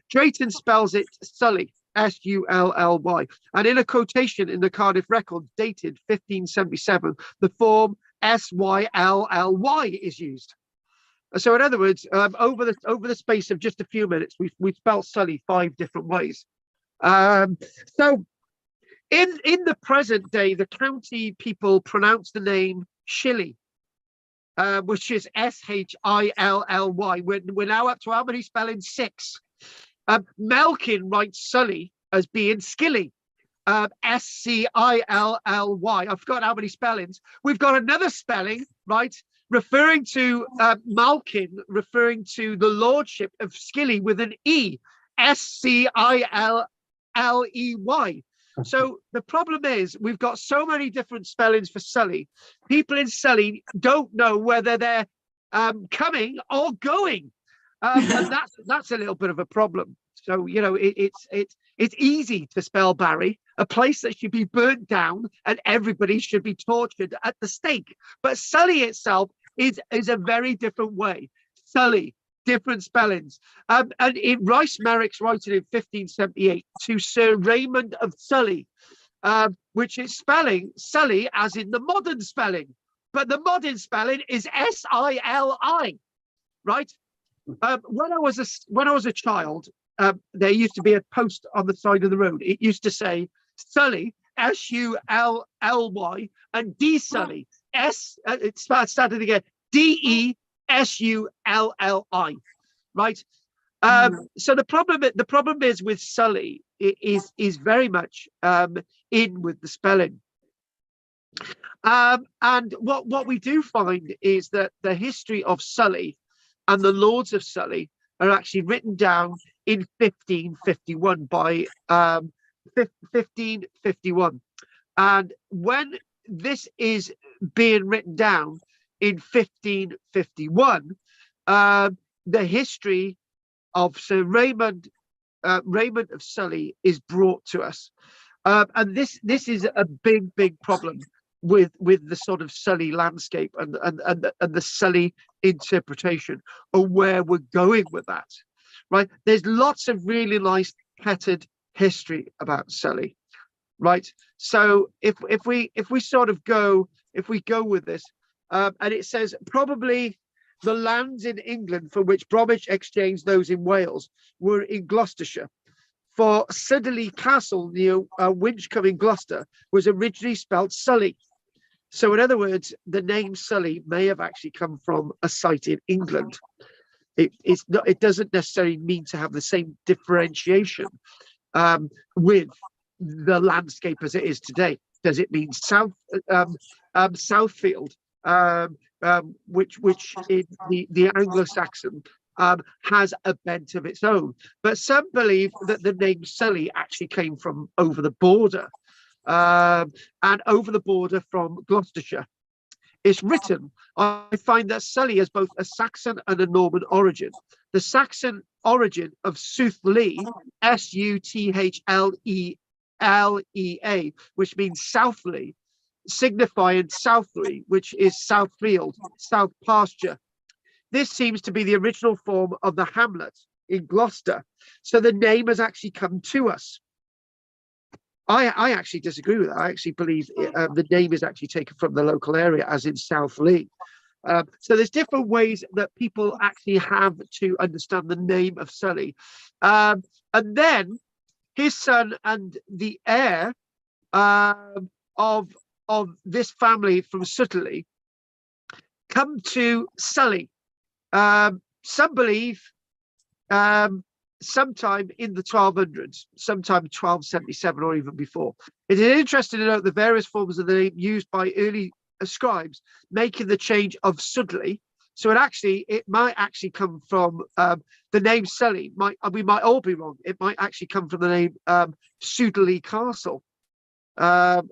Drayton spells it Sully, Sully, and in a quotation in the Cardiff Record dated 1577, the form Sylly is used. So in other words, over the space of just a few minutes, we spelled Sully 5 different ways. So in the present day, the county people pronounce the name Shilly, which is Shilly. We're now up to how many spellings? 6. Melkin writes Sully as being Skilly, Scilly. I forgot how many spellings. We've got another spelling, right, referring to Malkin, referring to the lordship of Skilly with an E, Scilley. So the problem is we've got so many different spellings for Sully. People in Sully don't know whether they're coming or going, and that's a little bit of a problem. So you know it's easy to spell Barry, a place that should be burnt down and everybody should be tortured at the stake. But Sully itself is a very different way. Sully, different spellings. And in Rice Merrick's writing in 1578 to Sir Raymond of Sully, which is spelling Sully as in the modern spelling, but the modern spelling is Silli, right? When I was a child, there used to be a post on the side of the road. It used to say Sully, Sully, and D Sully, it started again, Desulli, right? So the problem is with Sully is very much in with the spelling. And what we do find is that the history of Sully and the Lords of Sully are actually written down in 1551 by 1551. And when this is being written down in 1551, the history of Sir Raymond of Sully is brought to us, and this is a big problem with the sort of Sully landscape and the Sully interpretation of where we're going with that. Right? There's lots of really nice petted history about Sully, right? So if we go with this, and it says probably the lands in England for which Bromwich exchanged those in Wales were in Gloucestershire. For Sudderley Castle near Winchcombe in Gloucester was originally spelled Sully. So in other words, the name Sully may have actually come from a site in England. It doesn't necessarily mean to have the same differentiation with the landscape as it is today. Does it mean Southfield, which in the Anglo-Saxon has a bent of its own? But some believe that the name Sully actually came from over the border, and over the border from Gloucestershire. It's written, I find that Sully has both a Saxon and a Norman origin. The Saxon origin of Sully, Suthlea, which means Southly, signifying Southly, which is Southfield, South pasture. this seems to be the original form of the hamlet in Gloucester. So the name has actually come to us. I actually disagree with that. I actually believe the name is actually taken from the local area, as in South Lee. So there's different ways that people actually have to understand the name of Sully. And then his son and the heir of this family from Sully come to Sully. Some believe sometime in the 1200s, sometime 1277 or even before. It is interesting to note the various forms of the name used by early scribes, making the change of Sudley. So it might actually come from the name Sully. We might all be wrong. It might actually come from the name Sudeley Castle. So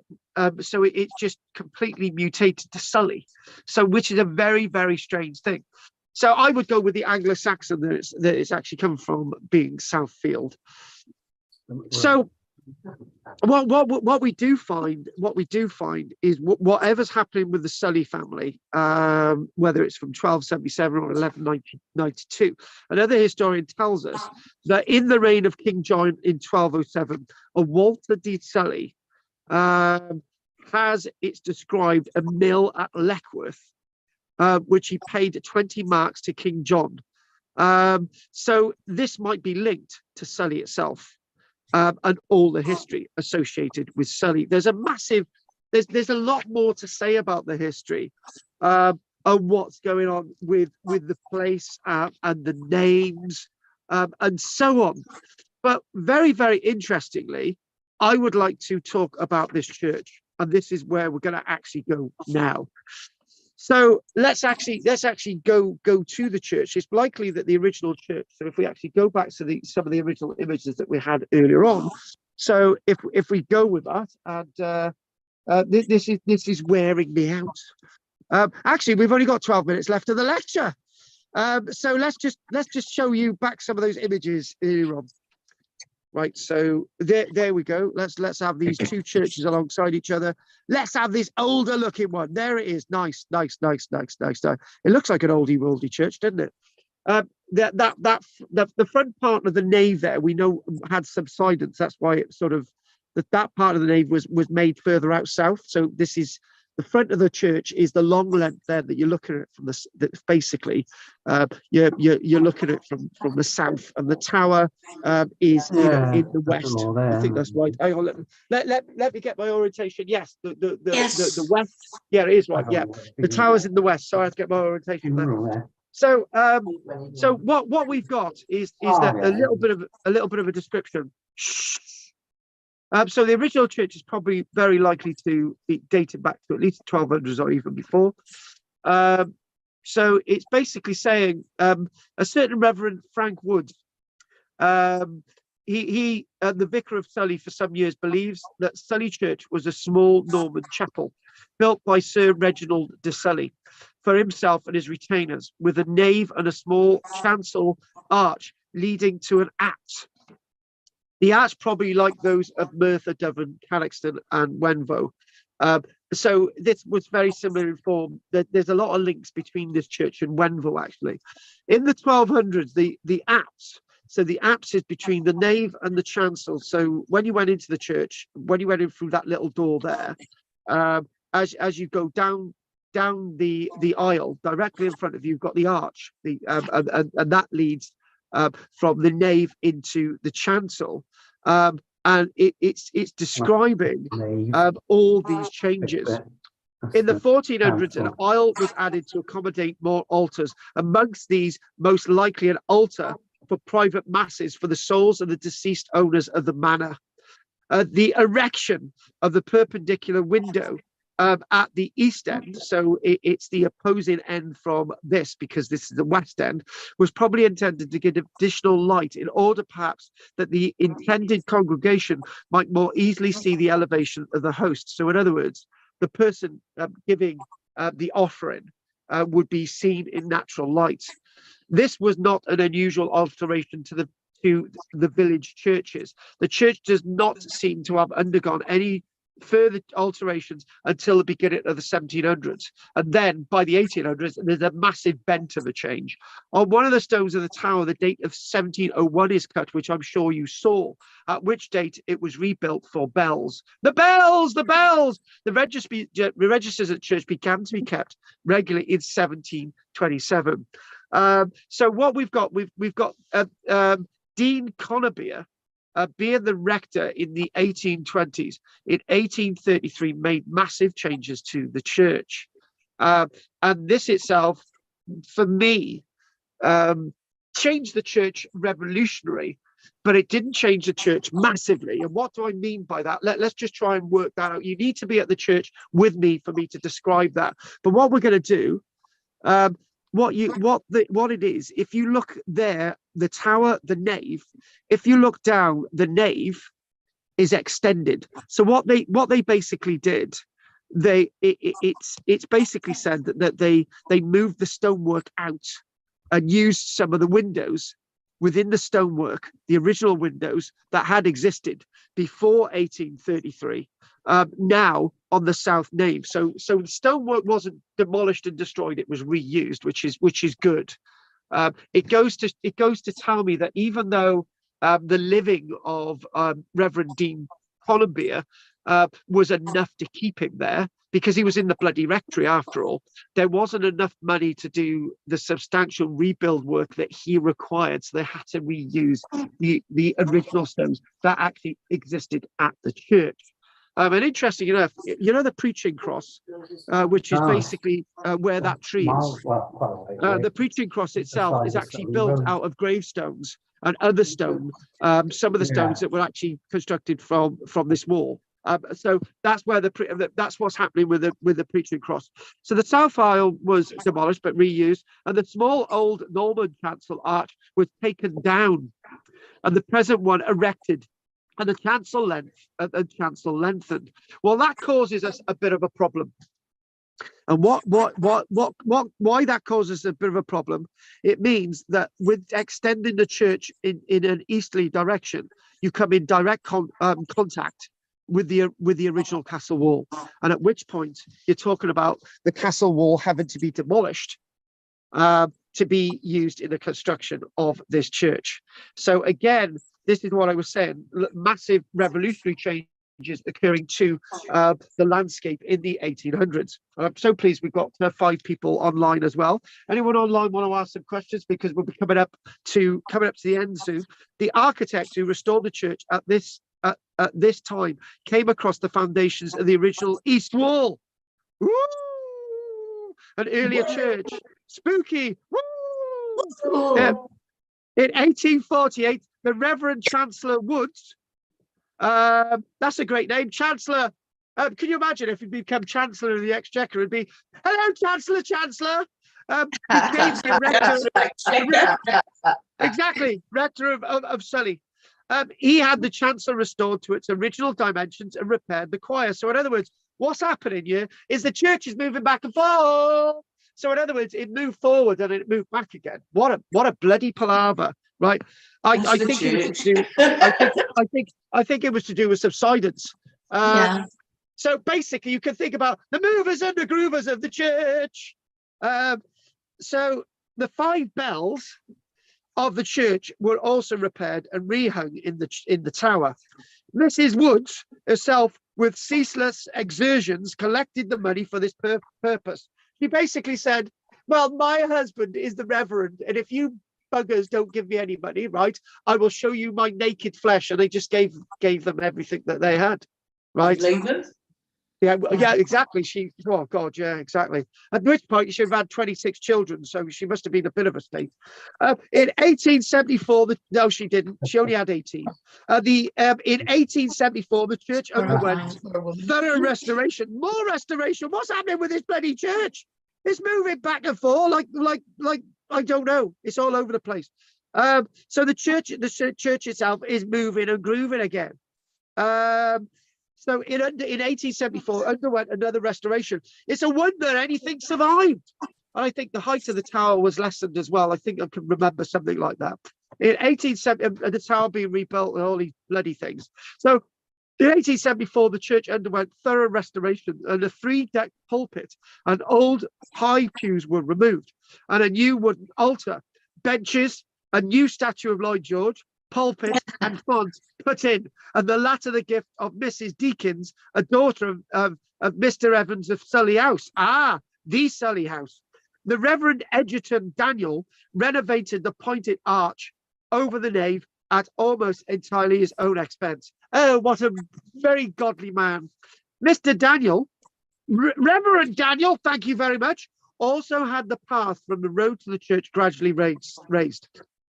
it's just completely mutated to Sully. So which is a very, very strange thing. So I would go with the Anglo-Saxon that it's actually come from being Southfield. So what we do find is whatever's happening with the Sully family, whether it's from 1277 or 1192. Another historian tells us that in the reign of King John in 1207, a Walter de Sully has, it's described, a mill at Leckworth, which he paid 20 marks to King John. So this might be linked to Sully itself, and all the history associated with Sully. There's a lot more to say about the history and what's going on with the place and the names and so on. But very, very interestingly, I would like to talk about this church, and this is where we're going to actually go now. So let's actually go to the church. It's likely that the original church. So if we actually go back to some of the original images that we had earlier on. So if we go with that, and this is wearing me out. Actually, we've only got 12 minutes left of the lecture. So let's just show you back some of those images earlier on. Right, so there we go. Let's have these two churches alongside each other. Let's have this older looking one. There it is. Nice. It looks like an oldie worldy church, doesn't it? The front part of the nave there, we know, had subsidence. That's why it sort of that part of the nave was made further out south. So this is the front of the church is the long length there that you're looking at from basically you're looking at from the south, and the tower is in the west. I think that's right. Hang on, let me get my orientation. Yes, the west. Yeah, it is right. Yeah, the tower's in the west, so I have to get my orientation there. So what we've got is that a little bit of a description. So the original church is probably very likely to be dated back to at least 1200s or even before. So it's basically saying a certain Reverend Frank Wood, he the vicar of Sully for some years, believes that Sully Church was a small Norman chapel built by Sir Reginald de Sully for himself and his retainers, with a nave and a small chancel arch leading to an apse. The arch probably like those of Merthyr, Devon, Caxton and Wenvo. So this was very similar in form. There's a lot of links between this church and Wenvo, actually. In the 1200s, the apse, so the apse is between the nave and the chancel. So when you went into the church, when you went in through that little door there, as you go down the aisle, directly in front of you, you've got the arch, and that leads from the nave into the chancel, and it's describing all these changes. In the 1400s, an aisle was added to accommodate more altars. Amongst these, most likely an altar for private masses for the souls of the deceased owners of the manor. The erection of the perpendicular window at the east end, so it's the opposing end from this, because this is the west end, was probably intended to give additional light in order perhaps that the intended congregation might more easily see the elevation of the host. So in other words, the person giving the offering would be seen in natural light. This was not an unusual alteration to the village churches. The church does not seem to have undergone any further alterations until the beginning of the 1700s. And then by the 1800s, there's a massive bent of a change. On one of the stones of the tower, the date of 1701 is cut, which I'm sure you saw, at which date it was rebuilt for bells. The bells, the bells! The registers at the church began to be kept regularly in 1727. So what we've got Dean Conabeer, being the rector in the 1820s, in 1833 made massive changes to the church. And this itself, for me, changed the church revolutionary, but it didn't change the church massively. And what do I mean by that? Let's just try and work that out. You need to be at the church with me for me to describe that. But what we're going to do, what it is, if you look there, the tower, the nave, if you look down, the nave is extended. So what they basically did, it's basically said that they moved the stonework out and used some of the windows within the stonework, the original windows that had existed before 1833, now on the south nave. So the stonework wasn't demolished and destroyed; it was reused, which is good. It goes to tell me that even though the living of Reverend Dean Conabeer was enough to keep him there, because he was in the bloody rectory after all, there wasn't enough money to do the substantial rebuild work that he required. So they had to reuse the original stones that actually existed at the church. And interesting enough, you know the preaching cross, which is basically where that tree is. The preaching cross itself is actually built out of gravestones and other stone, some of the stones that were actually constructed from this wall. So that's where that's what's happening with the preaching cross. So the south aisle was demolished but reused, and the small old Norman chancel arch was taken down, and the present one erected, and the chancel lengthened. Well, that causes us a bit of a problem. And why that causes a bit of a problem? It means that with extending the church in an easterly direction, you come in direct contact with the original castle wall, and at which point you're talking about the castle wall having to be demolished to be used in the construction of this church. So again, this is what I was saying, massive revolutionary changes occurring to the landscape in the 1800s. And I'm so pleased we've got 5 people online as well. Anyone online want to ask some questions, because we'll be coming up to the end soon. The architect who restored the church at this time came across the foundations of the original east wall. Woo! An earlier church. Spooky. Woo! In 1848, the Reverend Chancellor Woods, that's a great name, Chancellor. Can you imagine if he'd become Chancellor of the Exchequer? It'd be, hello, Chancellor. Became the rector, exactly, rector of Sully. He had the chancel restored to its original dimensions and repaired the choir. So in other words, what's happening here is the church is moving back and forth. So in other words, it moved forward and it moved back again. What a bloody palaver, right? I think it was to do with subsidence. So basically, you can think about the movers and the groovers of the church. So the 5 bells of the church were also repaired and rehung in the tower. Mrs. Woods herself, with ceaseless exertions, collected the money for this purpose. She basically said, well, my husband is the reverend, and if you buggers don't give me any money, right, I will show you my naked flesh. And they just gave them everything that they had, right? Yeah, exactly. Oh God, yeah, exactly. At which point, she should have had 26 children, so she must have been a bit of a state. In 1874, no, she didn't. She only had 18. In 1874, the church underwent thorough restoration. More restoration. What's happening with this bloody church? It's moving back and forth like I don't know. It's all over the place. So the church itself is moving and grooving again. So in 1874, underwent another restoration. It's a wonder anything survived. And I think the height of the tower was lessened as well. I think I can remember something like that. In 1870, the tower being rebuilt and all these bloody things. So In 1874, the church underwent thorough restoration, and a 3-deck pulpit and old high pews were removed, and a new wooden altar, benches, a new statue of Lloyd George, pulpit, and font put in, and the latter the gift of Mrs. Deakins, a daughter of Mr. Evans of Sully House. Ah, the Sully House. The Reverend Edgerton Daniel renovated the pointed arch over the nave at almost entirely his own expense. Oh, what a very godly man. Mr. Daniel, Reverend Daniel, thank you very much, also had the path from the road to the church gradually raised,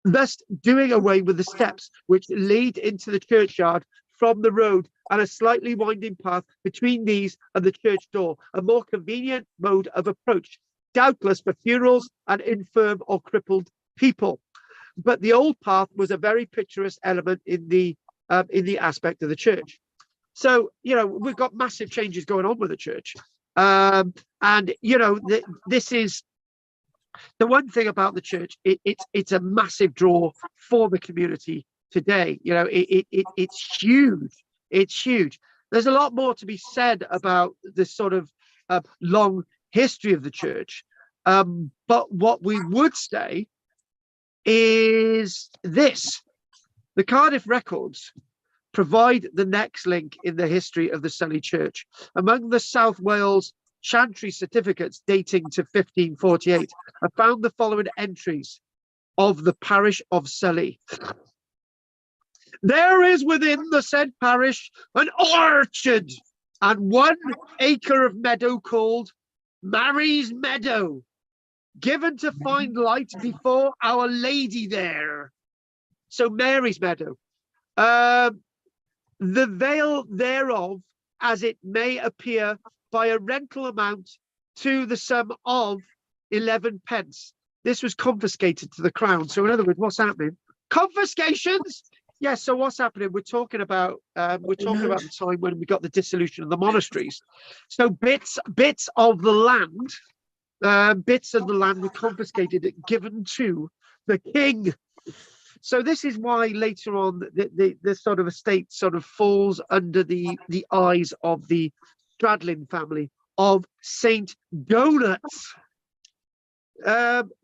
thus doing away with the steps which lead into the churchyard from the road, and a slightly winding path between these and the church door, a more convenient mode of approach, doubtless for funerals and infirm or crippled people. But the old path was a very picturesque element in the aspect of the church. So, you know, we've got massive changes going on with the church. And, you know, this is the one thing about the church. It's a massive draw for the community today. You know, it's huge. It's huge. There's a lot more to be said about this sort of long history of the church. But what we would say is this: the Cardiff records provide the next link in the history of the Sully Church. Among the South Wales chantry certificates dating to 1548, I found the following entries of the parish of Sully. There is within the said parish an orchard and 1 acre of meadow called Mary's Meadow, given to find light before Our Lady there. So Mary's Meadow. The veil thereof, as it may appear, by a rental amount to the sum of 11 pence. This was confiscated to the crown. So in other words, what's happening? Confiscations. Yes. So what's happening? We're talking about the time when we got the dissolution of the monasteries. So bits of the land. Were confiscated and given to the king. So this is why later on the sort of estate sort of falls under the eyes of the Stradlin family of Saint Donuts.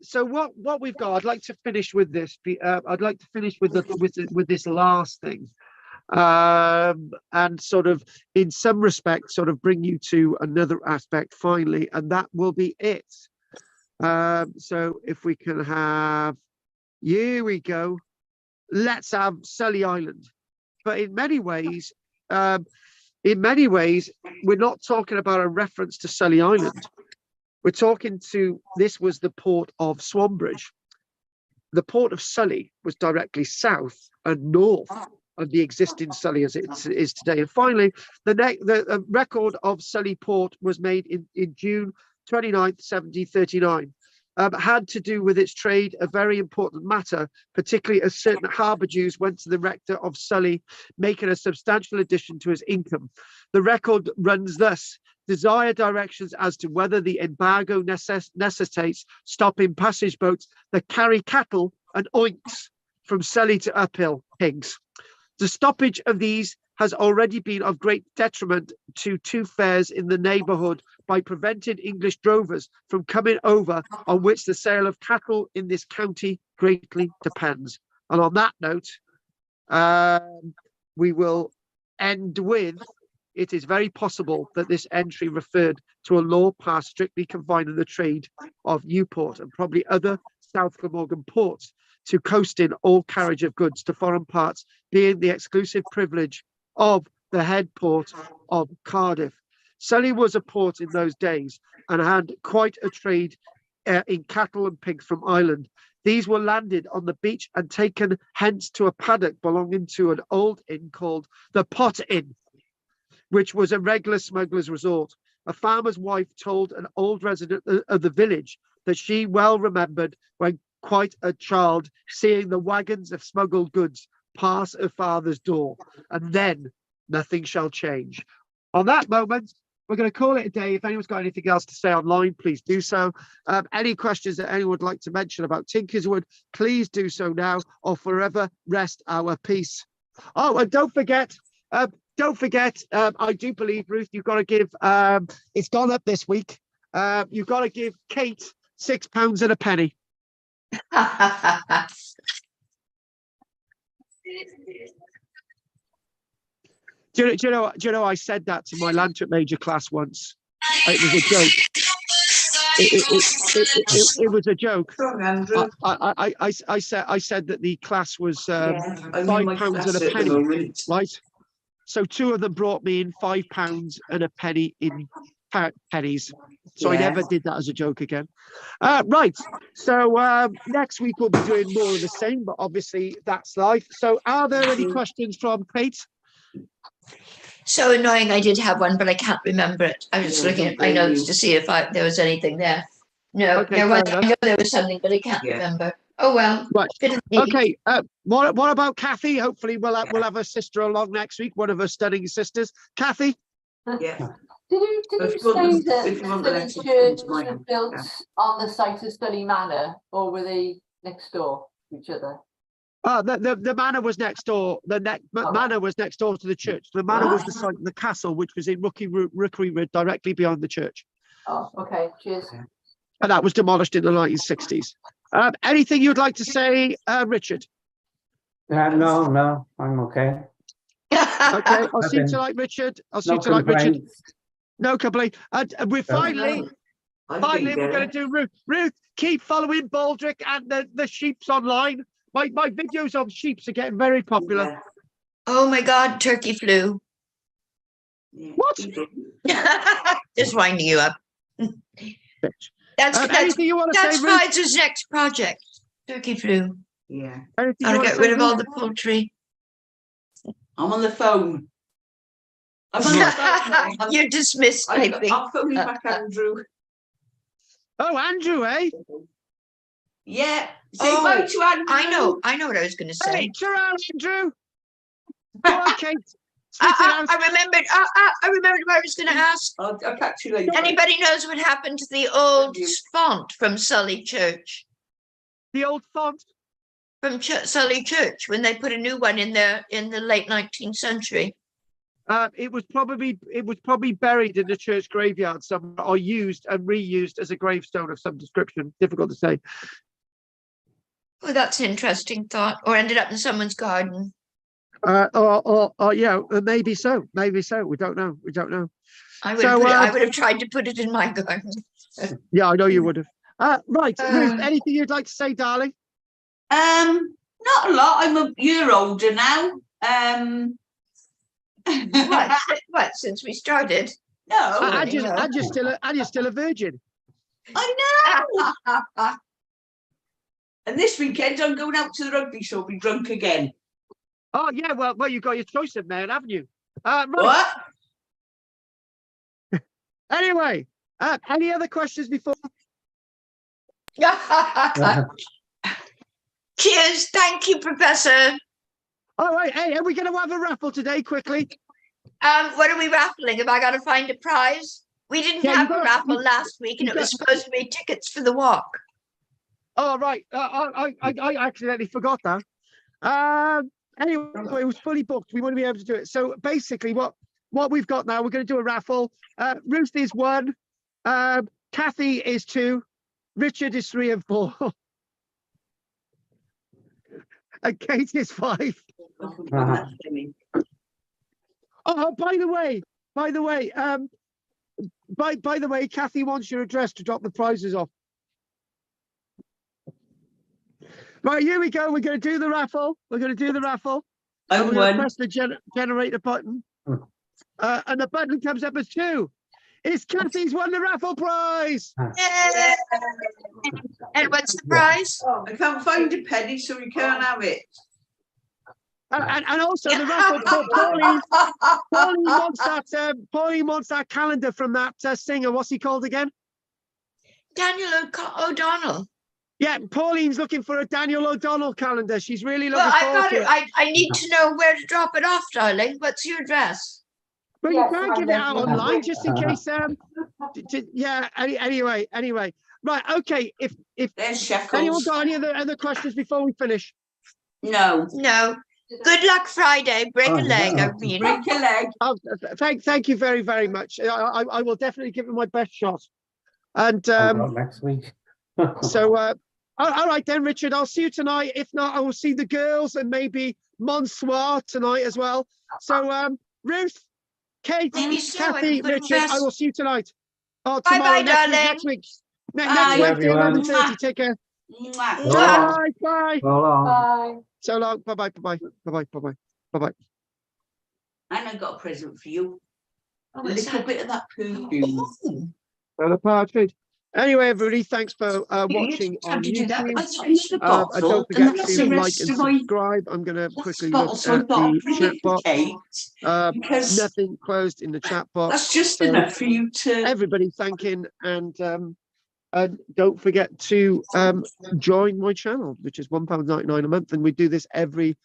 So what we've got, I'd like to finish with this. I'd like to finish with this last thing, and sort of in some respects sort of bring you to another aspect finally, and that will be it. So if we can have, here we go. Let's have Sully Island. But in many ways, we're not talking about a reference to Sully Island. We're talking to, this was the port of Swanbridge. The port of Sully was directly south and north of the existing Sully as it is today. And finally, the record of Sully port was made in June 29th, 1739. Had to do with its trade, a very important matter, particularly as certain harbour Jews went to the rector of Sully, making a substantial addition to his income. The record runs thus: desire directions as to whether the embargo necessitates stopping passage boats that carry cattle and oinks from Sully to Uphill, Higgs. The stoppage of these has already been of great detriment to 2 fairs in the neighbourhood by preventing English drovers from coming over, on which the sale of cattle in this county greatly depends. And on that note, we will end with, it is very possible that this entry referred to a law passed strictly confining the trade of Newport and probably other South Glamorgan ports to coasting all carriage of goods to foreign parts, being the exclusive privilege of the head port of Cardiff. Sully was a port in those days and had quite a trade in cattle and pigs from Ireland. These were landed on the beach and taken hence to a paddock belonging to an old inn called the Pot Inn, which was a regular smuggler's resort. A farmer's wife told an old resident of the village that she well remembered when quite a child seeing the wagons of smuggled goods pass her father's door, and then nothing shall change. On that moment, we're going to call it a day. If anyone's got anything else to say online, please do so. Any questions that anyone would like to mention about Tinkinswood, please do so now, or forever rest our peace. Oh, and don't forget, don't forget, I do believe, Ruth, you've got to give, it's gone up this week. You've got to give Kate £6 and a penny. Do you know, I said that to my Lantern Major class once. It was a joke. It was a joke. I said that the class was £5 and a penny, right? So two of them brought me in £5 and a penny in pennies. So I never did that as a joke again. Right. So next week we'll be doing more of the same, but obviously that's life. So are there any questions from Kate? So annoying. I did have one, but I can't remember it. I was looking at my notes to see if there was anything there. No, Okay, I know there was something, but I can't remember. Oh well. Right. Okay. What about Kathy? Hopefully we'll have a sister along next week. One of her studying sisters, Kathy. Yeah. Did you say that Sully Church was built on the site of Sully Manor, or were they next door to each other? The manor was next door. Manor was next door to the church. The manor was the site of the castle, which was in Rookery Road, directly beyond the church. Oh, okay. Cheers. And that was demolished in the 1960s. Anything you'd like to say, Richard? No, I'm okay. Okay, I'll see you tonight, Richard. I'll see you tonight, Richard. No complaint. And we're finally we're going to do Ruth. Ruth, keep following Baldrick and the sheeps online. My videos on sheeps are getting very popular. Oh my God, turkey flu. What? Just winding you up. That's anything you want to say, Ruth? Pfizer's next project. Turkey flu. Yeah. I'll get rid of all the poultry. I'm on the phone. I'm on the phone. You're dismissed, I think. I'll phone you back, Andrew. Oh, Andrew, eh? Yeah. Say bye to Andrew. I know what I was going to say. Hey, ta-ra, Andrew. Go on, Kate. I remembered. I remembered what I was going to ask. I'll catch you later. Anybody knows what happened to the old font from Sully Church? The old font from Sully Church when they put a new one in there in the late 19th century. It was probably buried in the church graveyard somewhere, or used and reused as a gravestone of some description. Difficult to say. Well, that's an interesting thought. Or ended up in someone's garden. Or yeah, maybe so. Maybe so. We don't know. I would have tried to put it in my garden. Yeah, I know you would have. Right, Ruth, anything you'd like to say, darling? Not a lot. I'm a year older now. What? Since we started? No, and you're still a virgin. I know. And this weekend I'm going out to the rugby, so I'll be drunk again. Oh yeah, well, you got your choice of man, haven't you? Right. What? Anyway, any other questions before? Cheers! Thank you, Professor. All right, hey, are we going to have a raffle today? Quickly. What are we raffling? Have I got to find a prize? We didn't have a raffle last week, and it was supposed to be tickets for the walk. Oh right, I accidentally forgot that. Anyway, it was fully booked. We wouldn't be able to do it. So basically, what we've got now, we're going to do a raffle. Ruth is 1, Kathy is 2, Richard is 3 and 4, and Kate is 5. Oh, by the way, Kathy wants your address to drop the prizes off. Right, here we go. We're going to do the raffle. We're going to press the generator button. And the button comes up as 2. It's Kathy's won the raffle prize. Yay! And what's the prize? I can't find a penny, so we can't have it. And also the raffle. Pauline wants that calendar from that singer. What's he called again? Daniel O'Donnell. Yeah, Pauline's looking for a Daniel O'Donnell calendar. She's really looking forward to it. I need to know where to drop it off, darling. What's your address? Well, you can't give it out online just in case. Yeah. Anyway. Right. Okay. If anyone got any other questions before we finish? No. Good luck Friday. Break a Oh, leg. yeah. I mean. Break a leg. Oh, thank you very, very much. I will definitely give it my best shot. And Next week. so, all right then, Richard. I'll see you tonight. If not, I will see the girls and maybe Monsoir tonight as well. So, Ruth, Kate, Maybe so, Kathy, everybody Richard, I best. will see you tonight. Oh, Bye-bye, tomorrow, darling. next week. Bye. Next Wednesday, Everyone. 11:30. Take care. Mwah. So long. Bye, bye. So long. Bye. So long. Bye, bye, bye, bye, bye, bye, bye, bye. And I got a present for you. Oh, A what's little that? bit of that perfume. Well, apart food. Anyway, everybody, thanks for watching How on to do that? YouTube. That's just the And bottle, don't and forget that's to the like rest and of my subscribe. I'm going to quickly look bottle, so I at thought I'd the bring chat it for box. Kate, because Nothing closed in the chat box. that's just So enough for you to. everybody thanking, and don't forget to join my channel, which is £1.99 a month, and we do this every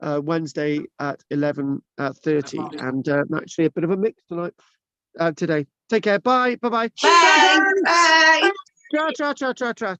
Wednesday at 11:30, and actually a bit of a mix tonight today. Take care. Bye. Bye. Bye. Bye. Tra, tra, tra, tra, tra.